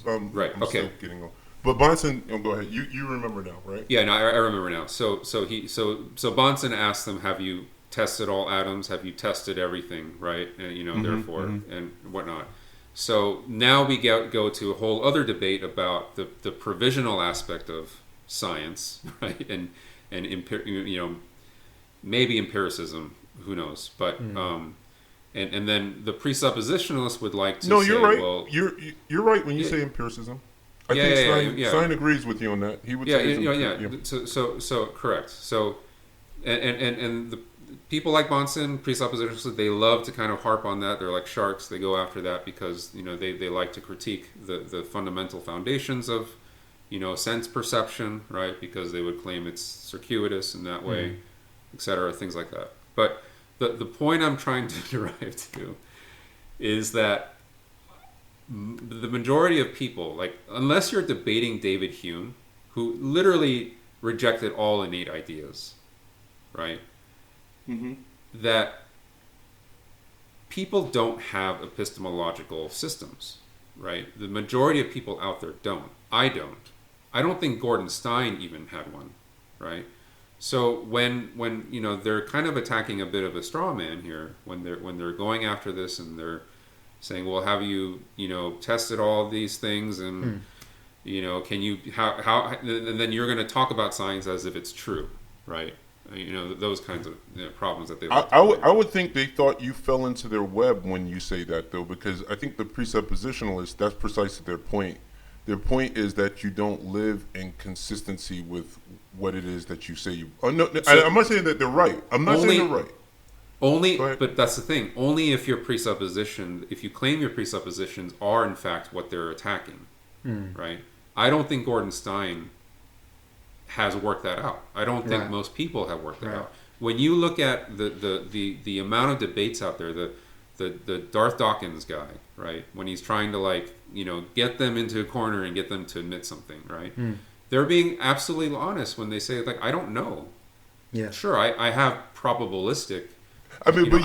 I'm still getting on. But Bahnsen, go ahead. You remember now, right? Yeah, no, I remember now. So Bahnsen asked them, "Have you tested all atoms? Have you tested everything? Right? And therefore, and whatnot." So now we go to a whole other debate about the provisional aspect of science, right? And maybe empiricism, who knows? But And then the presuppositionalist would like to No, say, you're right. well, You're right when you say empiricism. I Yeah, think yeah, Stein, yeah. Stein agrees with you on that. He would say yeah. So correct. So, and the people like Monson, presuppositionalists, they love to kind of harp on that. They're like sharks. They go after that because they like to critique the fundamental foundations of sense perception, right? Because they would claim it's circuitous in that way, etc. Things like that. But the point I'm trying to derive to is that the majority of people, like, unless you're debating David Hume, who literally rejected all innate ideas, right? That people don't have epistemological systems, right? The majority of people out there don't. I don't. I don't think Gordon Stein even had one, right? So when they're kind of attacking a bit of a straw man here, when they're going after this and they're saying, well, have you tested all of these things, and can you how and then you're going to talk about science as if it's true, right? Those kinds of problems that they like I would think they thought you fell into their web when you say that, though, because I think the presuppositionalists, that's precisely their point. Their point is that you don't live in consistency with what it is that you say you. Oh, no, I'm not saying that they're right. I'm not saying they're right. But that's the thing. Only if your presupposition, if you claim your presuppositions are in fact what they're attacking, right? I don't think Gordon Stein has worked that out. I don't think most people have worked that out. When you look at the amount of debates out there, the Darth Dawkins guy, right? When he's trying to get them into a corner and get them to admit something, right? They're being absolutely honest when they say, like, I don't know. Yeah. Sure, I have probabilistic. I mean, but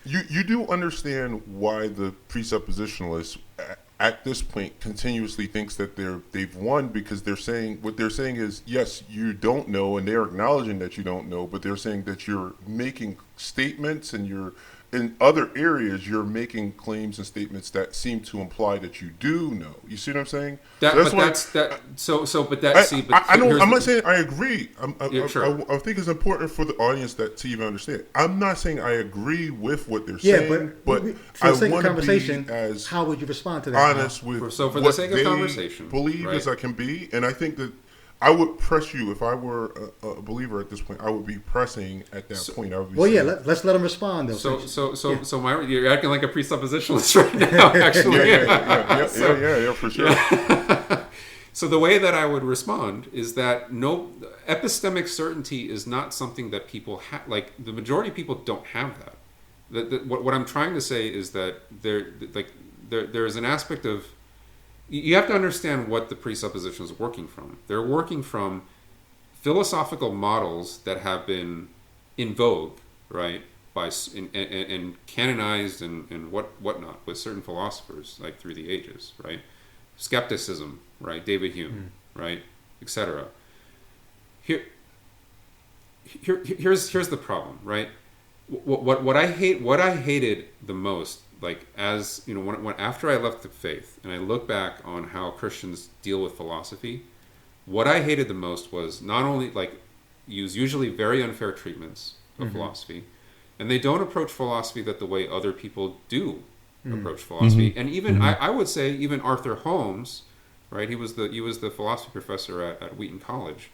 you do understand why the presuppositionalists at this point continuously thinks that they've won, because they're saying what they're saying is, yes, you don't know, and they're acknowledging that you don't know, but they're saying that you're making statements and you're in other areas you're making claims and statements that seem to imply that you do know. You see what I'm saying? I'm not saying I agree. Sure. I think it's important for the audience to even understand. I'm not saying I agree with what they're saying, but for the sake of conversation, as how would you respond to that? Honest with for the sake of conversation, believe as I can be, and I think that I would press you if I were a believer at this point. I would be pressing at that point. I would be let's let them respond though. You're acting like a presuppositionalist right now. Actually, yeah, for sure. So the way that I would respond is that no, epistemic certainty is not something that people have. Like, the majority of people don't have that. What I'm trying to say is that there's an aspect of. You have to understand what the presupposition is working from. They're working from philosophical models that have been in vogue, right, and canonized and whatnot with certain philosophers, like, through the ages, right? Skepticism, right? David Hume, right, etc. Here's the problem, right? What I hated the most. Like, as when after I left the faith and I look back on how Christians deal with philosophy, what I hated the most was not only use usually very unfair treatments of philosophy, and they don't approach philosophy the way other people do approach philosophy. And even I would say even Arthur Holmes, right? He was the philosophy professor at Wheaton College.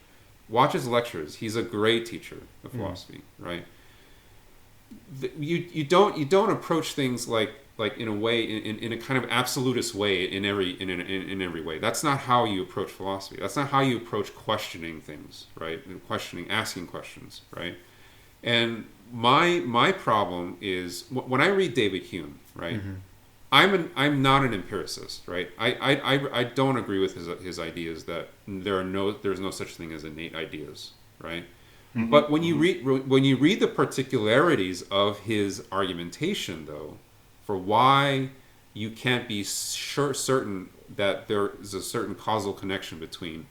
Watch his lectures. He's a great teacher of philosophy, right? You don't approach things like in a way in a kind of absolutist way in every way. That's not how you approach philosophy. That's not how you approach questioning things, right? And asking questions, right? And my problem is when I read David Hume, right? I'm not an empiricist, right? I don't agree with his ideas that there's no such thing as innate ideas, right? But when you read the particularities of his argumentation, though, for why you can't be certain that there is a certain causal connection between,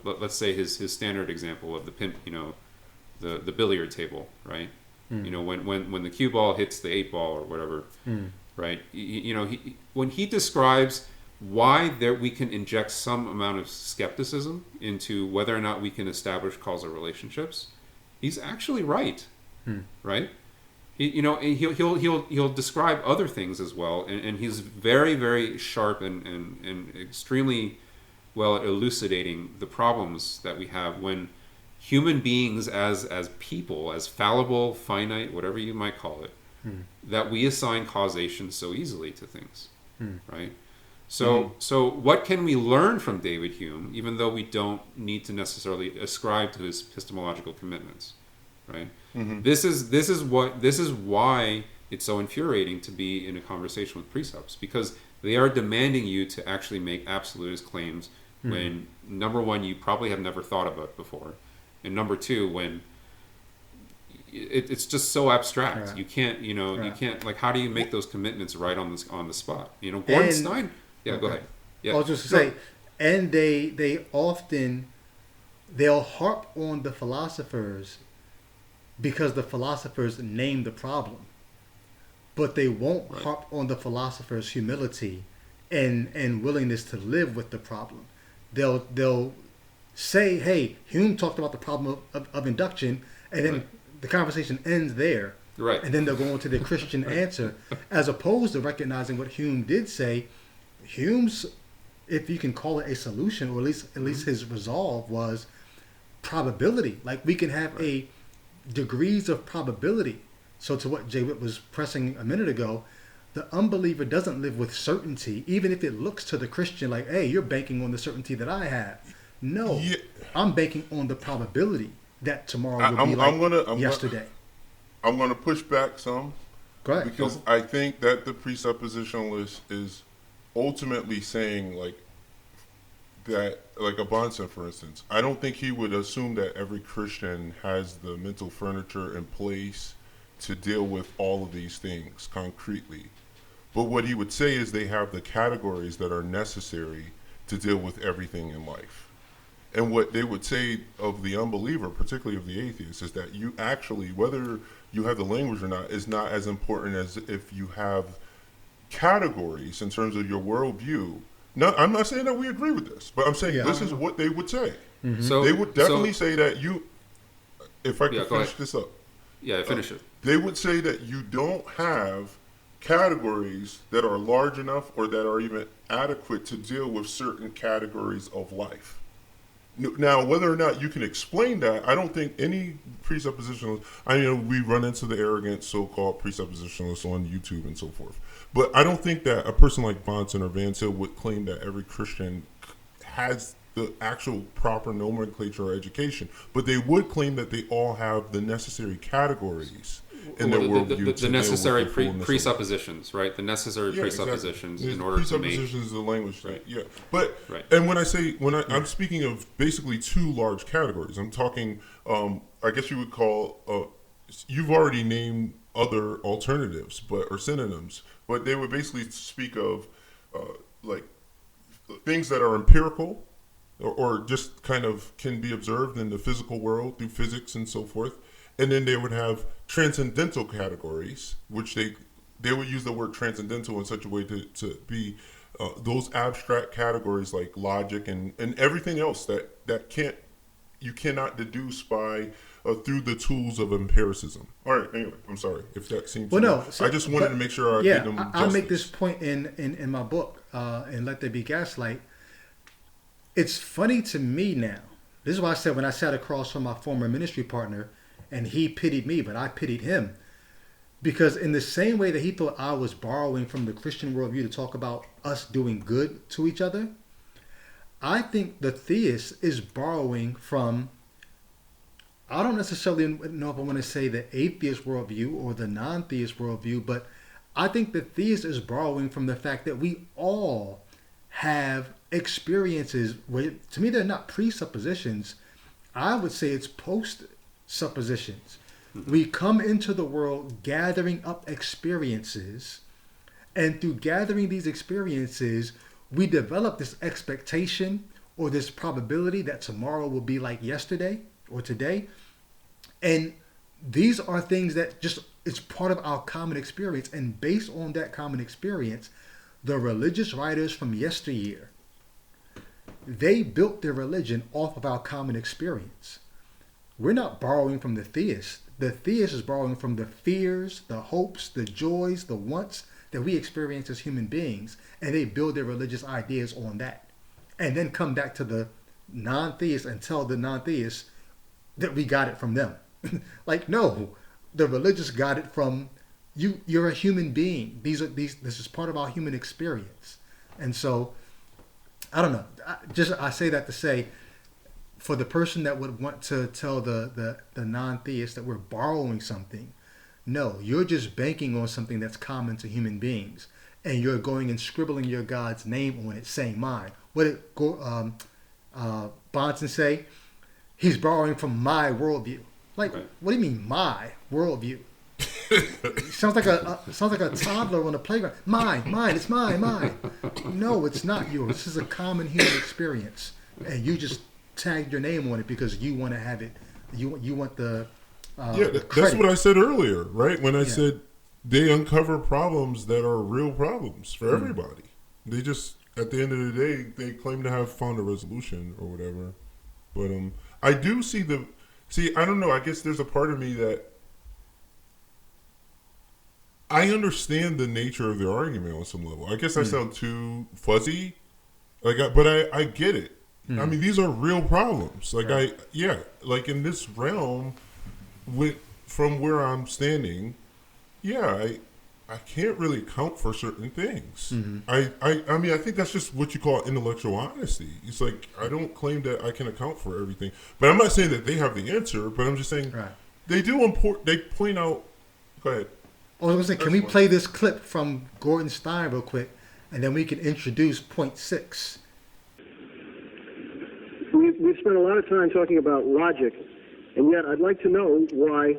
let's say his standard example of the billiard table, right? When the cue ball hits the 8 ball or whatever, right? When he describes why we can inject some amount of skepticism into whether or not we can establish causal relationships, he's actually right, right? He'll describe other things as well, and he's very, very sharp and extremely well at elucidating the problems that we have when human beings, as people, as fallible, finite, whatever you might call it, that we assign causation so easily to things, right? So what can we learn from David Hume, even though we don't need to necessarily ascribe to his epistemological commitments, right? This is why it's so infuriating to be in a conversation with precepts, because they are demanding you to actually make absolutist claims when, number one, you probably have never thought about before, and number two, when it's just so abstract. Right. You can't, Right. you can't, like, how do you make those commitments right on the spot? Gordon Stein. Yeah, go ahead. Yeah. I was just to say, and they often they'll harp on the philosophers because the philosophers name the problem, but they won't harp on the philosophers' humility and willingness to live with the problem. They'll say, "Hey, Hume talked about the problem of induction," and then the conversation ends there. Right. And then they'll go on to the Christian answer, as opposed to recognizing what Hume did say. Hume's, if you can call it a solution, or at least his resolve was probability. Like, we can have a degrees of probability. So to what Jay Witt was pressing a minute ago, the unbeliever doesn't live with certainty, even if it looks to the Christian like, "Hey, you're banking on the certainty that I have." No, I'm banking on the probability that tomorrow will be like yesterday. I'm going to push back some. Go ahead. Because I think that the presuppositionalist is ultimately saying, like, that, like a Bonson, for instance, I don't think he would assume that every Christian has the mental furniture in place to deal with all of these things concretely. But what he would say is they have the categories that are necessary to deal with everything in life. And what they would say of the unbeliever, particularly of the atheist, is that you actually, whether you have the language or not, is not as important as if you have categories in terms of your worldview. No, I'm not saying that we agree with this, but I'm saying this is what they would say. So they would definitely say that you, if I could finish ahead. this up. Yeah, finish it. They would say that you don't have categories that are large enough or that are even adequate to deal with certain categories of life. Now, whether or not you can explain that, I don't think any presuppositionalist, we run into the arrogant so-called presuppositionalists on YouTube and so forth. But I don't think that a person like Bonson or Van Til would claim that every Christian has the actual proper nomenclature or education. But they would claim that they all have the necessary categories in their worldview. The necessary presuppositions, right? The necessary presuppositions exactly. in order to make... Presuppositions is the language. Right. Yeah. But, and when I'm speaking of basically two large categories, I'm talking, I guess you would call, you've already named other alternatives, or synonyms, but they would basically speak of, like, things that are empirical, or just kind of can be observed in the physical world through physics and so forth. And then they would have transcendental categories, which they would use the word transcendental in such a way to be those abstract categories like logic and everything else that you cannot deduce by through the tools of empiricism. All right, anyway, I'm sorry if that seems. Well, no, so, I just wanted to make sure I did them I'll make this point in my book, and Let There Be Gaslight. It's funny to me now. This is why I said when I sat across from my former ministry partner, and he pitied me, but I pitied him. Because in the same way that he thought I was borrowing from the Christian worldview to talk about us doing good to each other, I think the theist is borrowing from, I don't necessarily know if I want to say the atheist worldview or the non-theist worldview, but I think the theist is borrowing from the fact that we all have experiences where, to me, they're not presuppositions. I would say it's post-suppositions. We come into the world gathering up experiences, and through gathering these experiences, we develop this expectation or this probability that tomorrow will be like yesterday or today. And these are things that just, it's part of our common experience. And based on that common experience, the religious writers from yesteryear, they built their religion off of our common experience. we're not borrowing from the theist. The theist is borrowing from the fears, the hopes, the joys, the wants that we experience as human beings, and they build their religious ideas on that. And then come back to the non-theist and tell the non-theist that we got it from them. Like, no, the religious got it from you. You're a human being. This is part of our human experience. And so, I don't know. I say that to say, for the person that would want to tell the non-theist that we're borrowing something, no, you're just banking on something that's common to human beings, and you're going and scribbling your God's name on it, saying mine. What did Bonson say? He's borrowing from my worldview. Like, what do you mean my worldview? sounds like a toddler on a playground. Mine, it's mine. No, it's not yours. This is a common human experience, and you just tagged your name on it because you want to have it. You want the that's what I said earlier, right? When I said they uncover problems that are real problems for everybody. They just, at the end of the day, they claim to have found a resolution or whatever. But I do see I don't know, I guess there's a part of me that I understand the nature of their argument on some level. I guess I sound too fuzzy, but I get it. I mean, these are real problems. Like like in this realm, from where I'm standing, I can't really account for certain things. I mean, I think that's just what you call intellectual honesty. It's like, I don't claim that I can account for everything, but I'm not saying that they have the answer. But I'm just saying they do they point out. Go ahead. I was going to say, can we play this clip from Gordon Stein real quick, and then we can introduce point 6. We've spent a lot of time talking about logic, and yet I'd like to know why,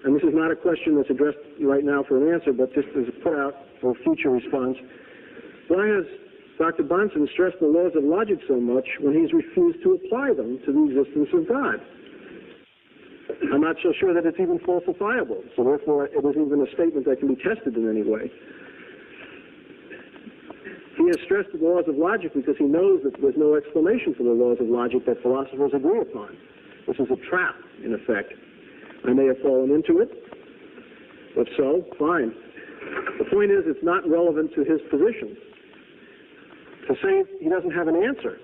and this is not a question that's addressed right now for an answer, but just as a put out for future response, why has Dr. Bonson stressed the laws of logic so much when he's refused to apply them to the existence of God? I'm not so sure that it's even falsifiable, so therefore it isn't even a statement that can be tested in any way. He has stressed the laws of logic because he knows that there's no explanation for the laws of logic that philosophers agree upon. This is a trap, in effect. I may have fallen into it. If so, fine. The point is, it's not relevant to his position. To say he doesn't have an answer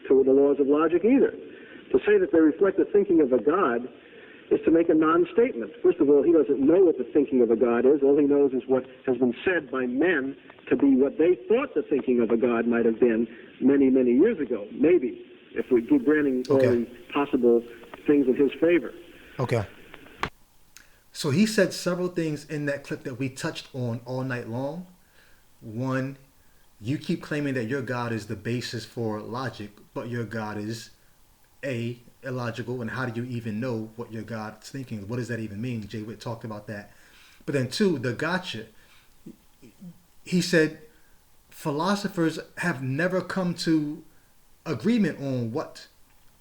to the laws of logic either. To say that they reflect the thinking of a God is to make a non-statement. First of all, he doesn't know what the thinking of a God is. All he knows is what has been said by men to be what they thought the thinking of a God might have been many, many years ago. Maybe, if we keep granting all the possible things in his favor. Okay. So he said several things in that clip that we touched on all night long. One, you keep claiming that your God is the basis for logic, but your God is illogical, and how do you even know what your God's thinking? What does that even mean? Jay Witt talked about that. But then 2, the gotcha. He said philosophers have never come to agreement on what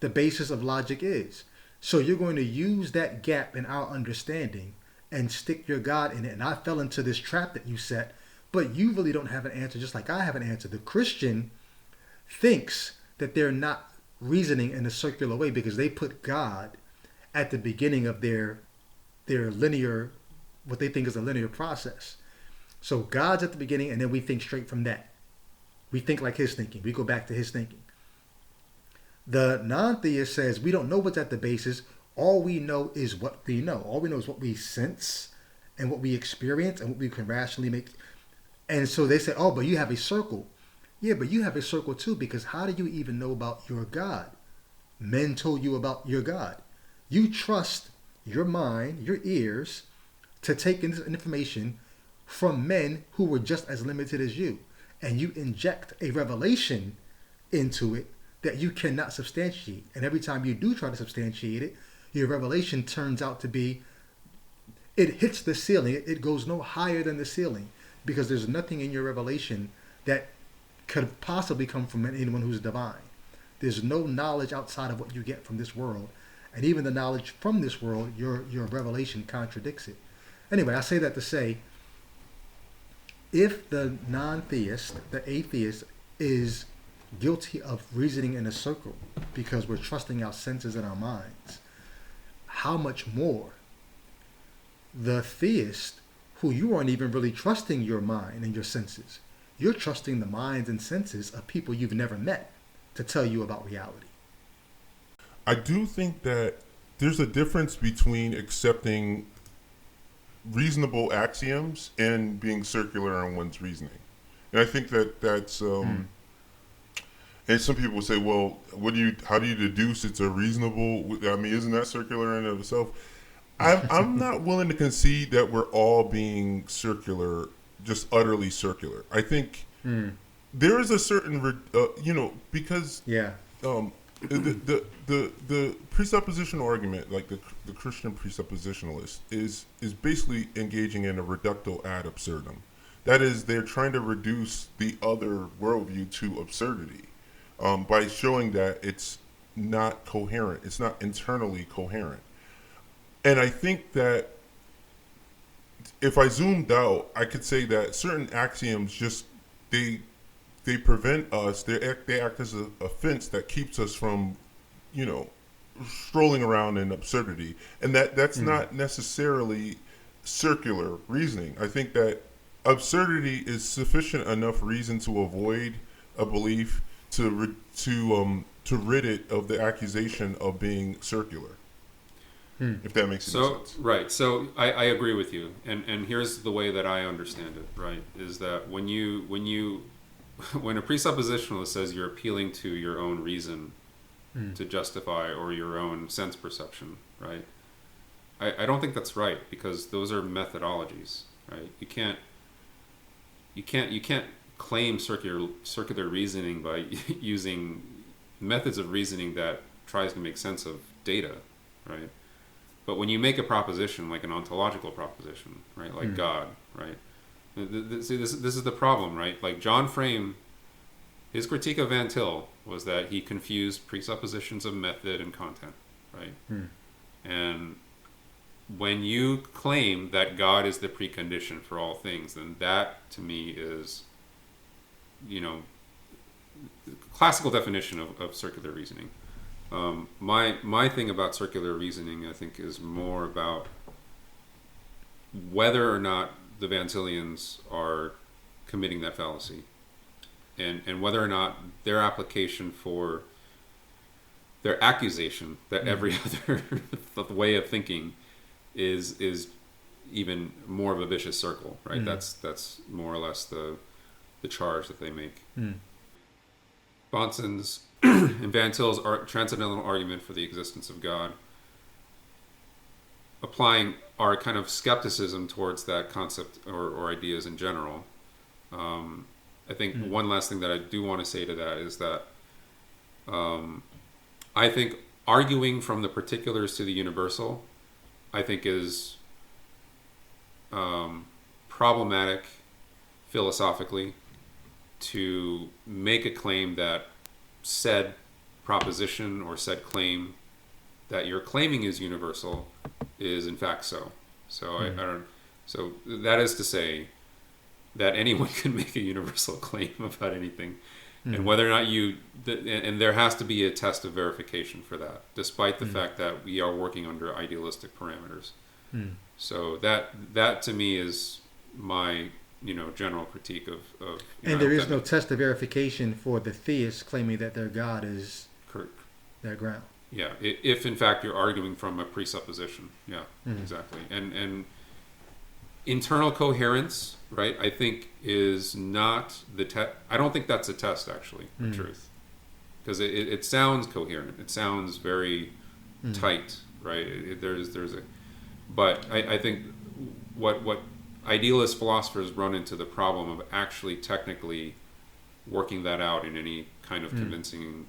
the basis of logic is. So you're going to use that gap in our understanding and stick your God in it. And I fell into this trap that you set, but you really don't have an answer, just like I have an answer. The Christian thinks that they're not reasoning in a circular way because they put God at the beginning of their linear, what they think is a linear process. So God's at the beginning, and then we think straight from that. We think like his thinking. We go back to his thinking. The non-theist says we don't know what's at the basis. All we know is what we know. All we know is what we sense and what we experience and what we can rationally make. And so they say, oh, but you have a circle. Yeah, but you have a circle too, because how do you even know about your God? Men told you about your God. You trust your mind, your ears, to take in this information from men who were just as limited as you. And you inject a revelation into it that you cannot substantiate. And every time you do try to substantiate it, your revelation turns out to be, it hits the ceiling. It goes no higher than the ceiling because there's nothing in your revelation that could possibly come from anyone who's divine. There's no knowledge outside of what you get from this world. And even the knowledge from this world, your revelation contradicts it. Anyway, I say that to say, if the non-theist, the atheist, is guilty of reasoning in a circle because we're trusting our senses and our minds, how much more the theist, who you aren't even really trusting your mind and your senses, you're trusting the minds and senses of people you've never met to tell you about reality. I do think that there's a difference between accepting reasonable axioms and being circular in one's reasoning. And I think that that's and some people will say, well, how do you deduce it's a reasonable, I mean, isn't that circular in and of itself? I'm not willing to concede that we're all being circular, just utterly circular. I think there is a certain, because the presuppositional argument, like the Christian presuppositionalist, is basically engaging in a reductio ad absurdum. That is, they're trying to reduce the other worldview to absurdity by showing that it's not coherent, it's not internally coherent. And I think that if I zoomed out, I could say that certain axioms just they prevent us. They act as a fence that keeps us from, strolling around in absurdity, and that's not necessarily circular reasoning. I think that absurdity is sufficient enough reason to avoid a belief to rid it of the accusation of being circular. If that makes any sense. Right. So I agree with you. And here's the way that I understand it, right, is that when a presuppositionalist says you're appealing to your own reason to justify or your own sense perception, right? I don't think that's right, because those are methodologies, right? You can't claim circular reasoning by using methods of reasoning that tries to make sense of data, right? But when you make a proposition, like an ontological proposition, right, like God, right? See, this is the problem, right? Like John Frame, his critique of Van Til was that he confused presuppositions of method and content, right? And when you claim that God is the precondition for all things, then that, to me, is, classical definition of circular reasoning. My thing about circular reasoning, I think, is more about whether or not the Van Tilians are committing that fallacy, and whether or not their application for their accusation that every other way of thinking is even more of a vicious circle, right? That's more or less the charge that they make. Bahnsen's and Van Til's transcendental argument for the existence of God, applying our kind of skepticism towards that concept or ideas in general. I think one last thing that I do want to say to that is that I think arguing from the particulars to the universal, I think, is problematic philosophically, to make a claim that said proposition or said claim that you're claiming is universal is in fact so. So I don't. So that is to say that anyone can make a universal claim about anything, and whether or not and there has to be a test of verification for that, despite the fact that we are working under idealistic parameters. So that to me is my general critique of and there is no test of verification for the theist claiming that their God is their ground. Yeah, if in fact you're arguing from a presupposition. Yeah, exactly. And internal coherence, right, I think is not the test. I don't think that's a test, actually, for truth. Because it sounds coherent. It sounds very tight, right? But I think what idealist philosophers run into the problem of actually technically working that out in any kind of convincing.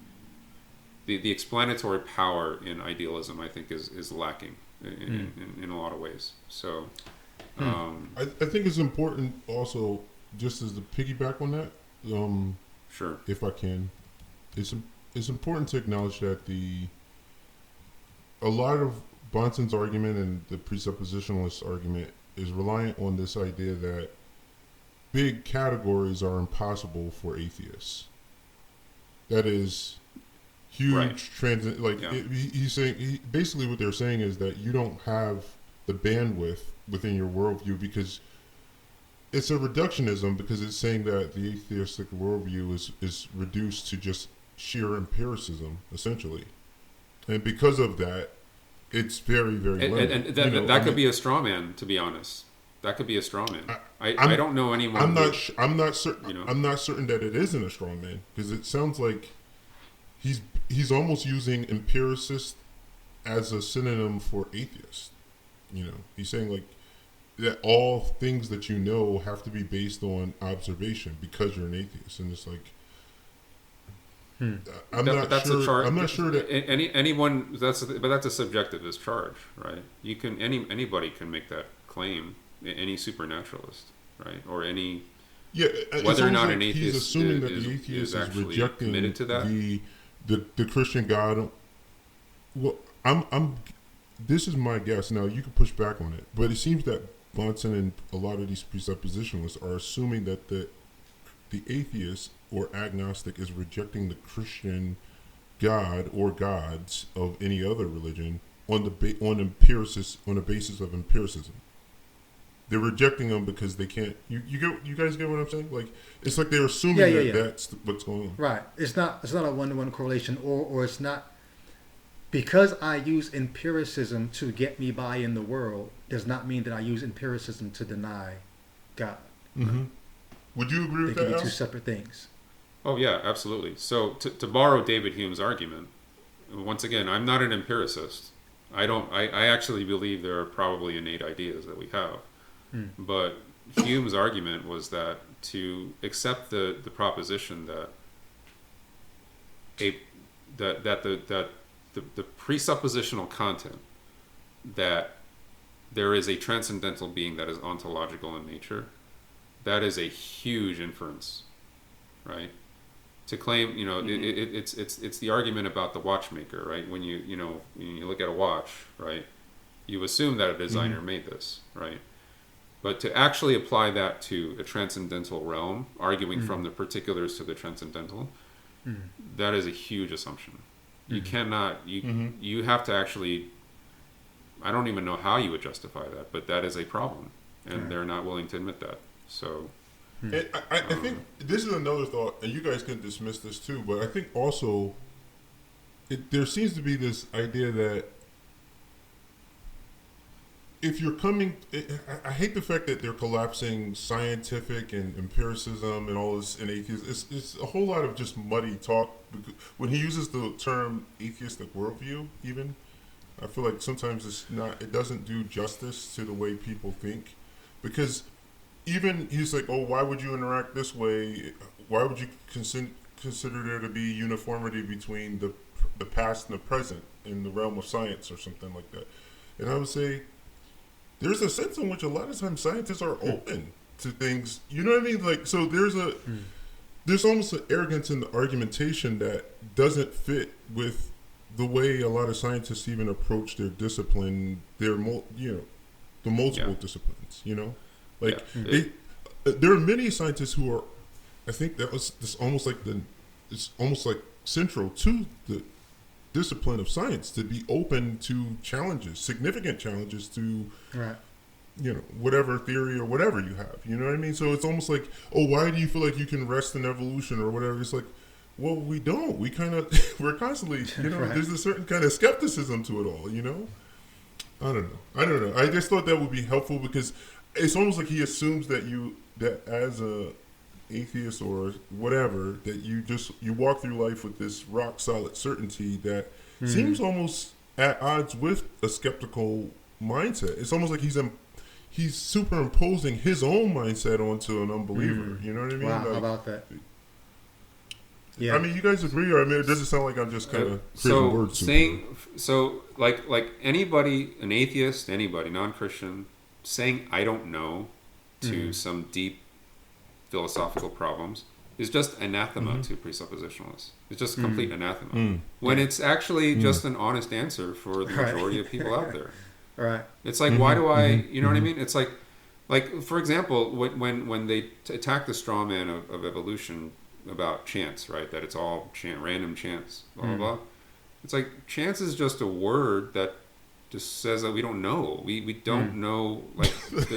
The explanatory power in idealism, I think, is lacking in a lot of ways. So, I think it's important also, just as the piggyback on that. Sure. If I can, it's important to acknowledge that a lot of Bahnsen's argument and the presuppositionalist argument is reliant on this idea that big categories are impossible for atheists. That is, huge Yeah. he's saying basically what they're saying is that you don't have the bandwidth within your worldview because it's a reductionism, because it's saying that the atheistic worldview is reduced to just sheer empiricism essentially, and because of that, it's very, very limited. And that could be a straw man, to be honest. That could be a straw man. I don't know anyone. I'm not certain. I'm not certain that it isn't a straw man, because it sounds like he's almost using empiricist as a synonym for atheist. He's saying like that all things that you know have to be based on observation because you're an atheist, and it's like I'm not sure that anyone that's a subjectivist charge, right? Anybody can make that claim, any supernaturalist, right? Or any whether or not like an atheist he's assuming that the atheist is actually rejecting committed to that. The Christian God. Well, I'm this is my guess. Now you can push back on it, but it seems that Bonson and a lot of these presuppositionalists are assuming that the atheist or agnostic is rejecting the Christian God or gods of any other religion on a basis of empiricism. They're rejecting them because they can't. You guys get what I'm saying? Like, it's like they're assuming that's what's going on. Right. It's not a one-to-one correlation, or it's not because I use empiricism to get me by in the world does not mean that I use empiricism to deny God. Mm-hmm. Would you agree with that? They can be two separate things. Oh yeah, absolutely. So to borrow David Hume's argument, once again, I'm not an empiricist. I actually believe there are probably innate ideas that we have. But Hume's argument was that to accept the proposition that the presuppositional content that there is a transcendental being that is ontological in nature, that is a huge inference, right? To claim, it's the argument about the watchmaker, right? When you look at a watch, right, you assume that a designer made this, right? But to actually apply that to a transcendental realm, arguing from the particulars to the transcendental, that is a huge assumption. You cannot, you have to actually, I don't even know how you would justify that, but that is a problem. And they're not willing to admit that. So I think this is another thought, and you guys can dismiss this too, but I think also there seems to be this idea that if you're coming, I hate the fact that they're collapsing scientific and empiricism and all this in atheism. It's a whole lot of just muddy talk. When he uses the term atheistic worldview, even, I feel like sometimes it doesn't do justice to the way people think, because even he's like, oh, why would you interact this way? Why would you consider there to be uniformity between the past and the present in the realm of science or something like that? And I would say, there's a sense in which a lot of times scientists are open to things. You know what I mean? Like, so there's almost an arrogance in the argumentation that doesn't fit with the way a lot of scientists even approach their discipline. The multiple disciplines. Like there are many scientists who are. I think that was this almost like it's almost like central to the discipline of science to be open to challenges, significant challenges to, whatever theory or whatever you have. You know what I mean? So it's almost like, oh, why do you feel like you can rest in evolution or whatever? It's like, well, we don't. We kind of, we're constantly, there's a certain kind of skepticism to it all. I don't know. I just thought that would be helpful because it's almost like he assumes that as a atheist or whatever, that you walk through life with this rock solid certainty that seems almost at odds with a skeptical mindset. It's almost like he's superimposing his own mindset onto an unbeliever. You know what I mean? Wow, how about that? Yeah. I mean, you guys agree, or I mean, it doesn't sound like I'm just kind of creating words. Like anybody, an atheist, anybody, non-Christian, saying I don't know to some deep philosophical problems is just anathema to presuppositionalists. It's just complete anathema. When it's actually just an honest answer for the majority of people out there. Right. It's like, why do I, you know what I mean? It's like for example, when they attack the straw man of evolution, about chance, right? That it's all random chance, blah blah blah. It's like chance is just a word that just says that we don't know. We don't know like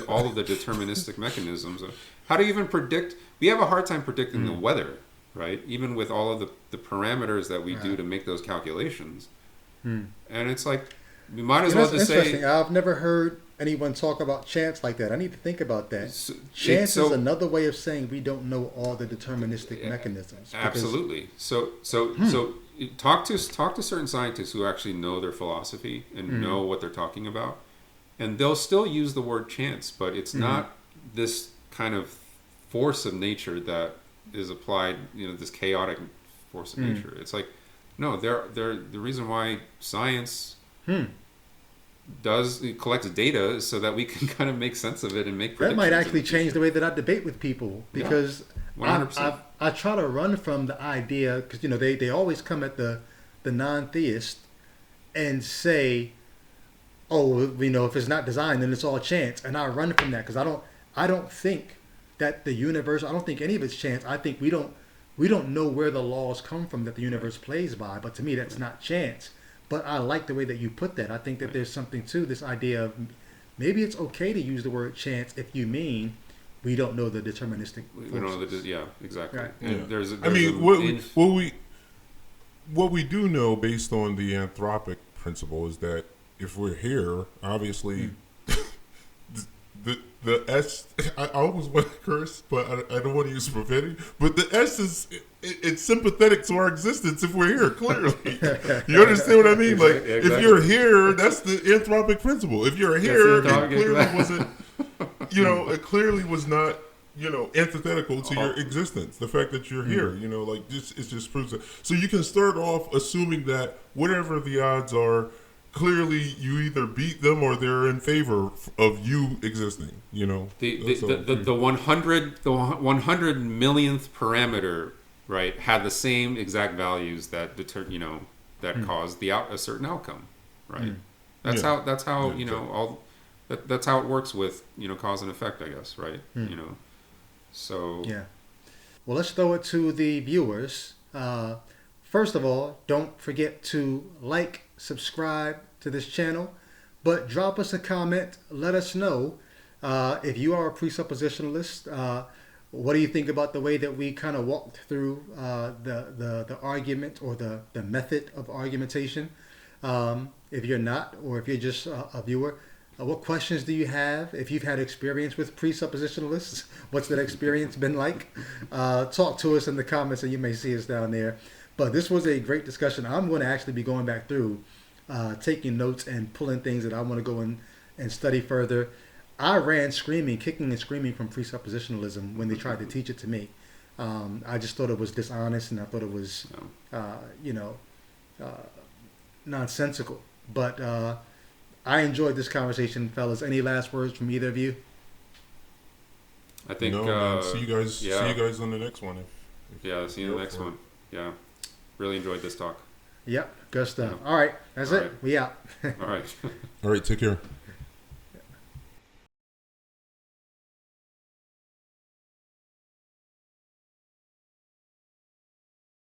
all of the deterministic mechanisms. How do you even predict? We have a hard time predicting the weather, right? Even with all of the parameters that we do to make those calculations. And it's like we might as well just say. I've never heard anyone talk about chance like that. I need to think about that. Chance is another way of saying we don't know all the deterministic mechanisms. Absolutely. So talk to certain scientists who actually know their philosophy and know what they're talking about, and they'll still use the word chance, but it's not this kind of force of nature that is applied. This chaotic force of nature. It's like no, they're the reason why science. It collects data so that we can kind of make sense of it and make predictions. That might actually change the way that I debate with people, because 100%. I try to run from the idea, because they always come at the non-theist and say, oh, if it's not designed, then it's all chance, and I run from that because I don't think that the universe, I don't think any of it's chance. I think we don't know where the laws come from that the universe plays by, but to me that's not chance. But I like the way that you put that. I think that there's something to this idea of maybe it's okay to use the word chance if you mean we don't know the deterministic forces. We don't know yeah, exactly. Right. And there's what we do know based on the anthropic principle is that if we're here, obviously the S, I always want to curse, but I don't want to use profanity, but the S it's sympathetic to our existence if we're here, clearly. You understand what I mean? Like, if you're here, that's the anthropic principle. If you're here, it clearly wasn't, it clearly was not, antithetical to your existence. The fact that you're here, like, this, it just proves it. So you can start off assuming that whatever the odds are, clearly you either beat them or they're in favor of you existing, The 100 millionth parameter, right, had the same exact values that caused a certain outcome, right? That's how that's how it works with cause and effect, I guess, right? So yeah. Well, let's throw it to the viewers. First of all, don't forget to like, subscribe to this channel, but drop us a comment. Let us know if you are a presuppositionalist. What do you think about the way that we kind of walked through the argument or the method of argumentation? If you're not, or if you're just a viewer, what questions do you have? If you've had experience with presuppositionalists, what's that experience been like? Talk to us in the comments, and you may see us down there. But this was a great discussion. I'm going to actually be going back through, taking notes and pulling things that I want to go in and study further. I ran kicking and screaming from presuppositionalism when they tried to teach it to me. I just thought it was dishonest, and I thought it was, nonsensical. But I enjoyed this conversation, fellas. Any last words from either of you? I think see you guys. Yeah. See you guys on the next one. See you in the next one. Yeah, really enjoyed this talk. Yep, good stuff. All right, that's it. We out. All right. All right, take care.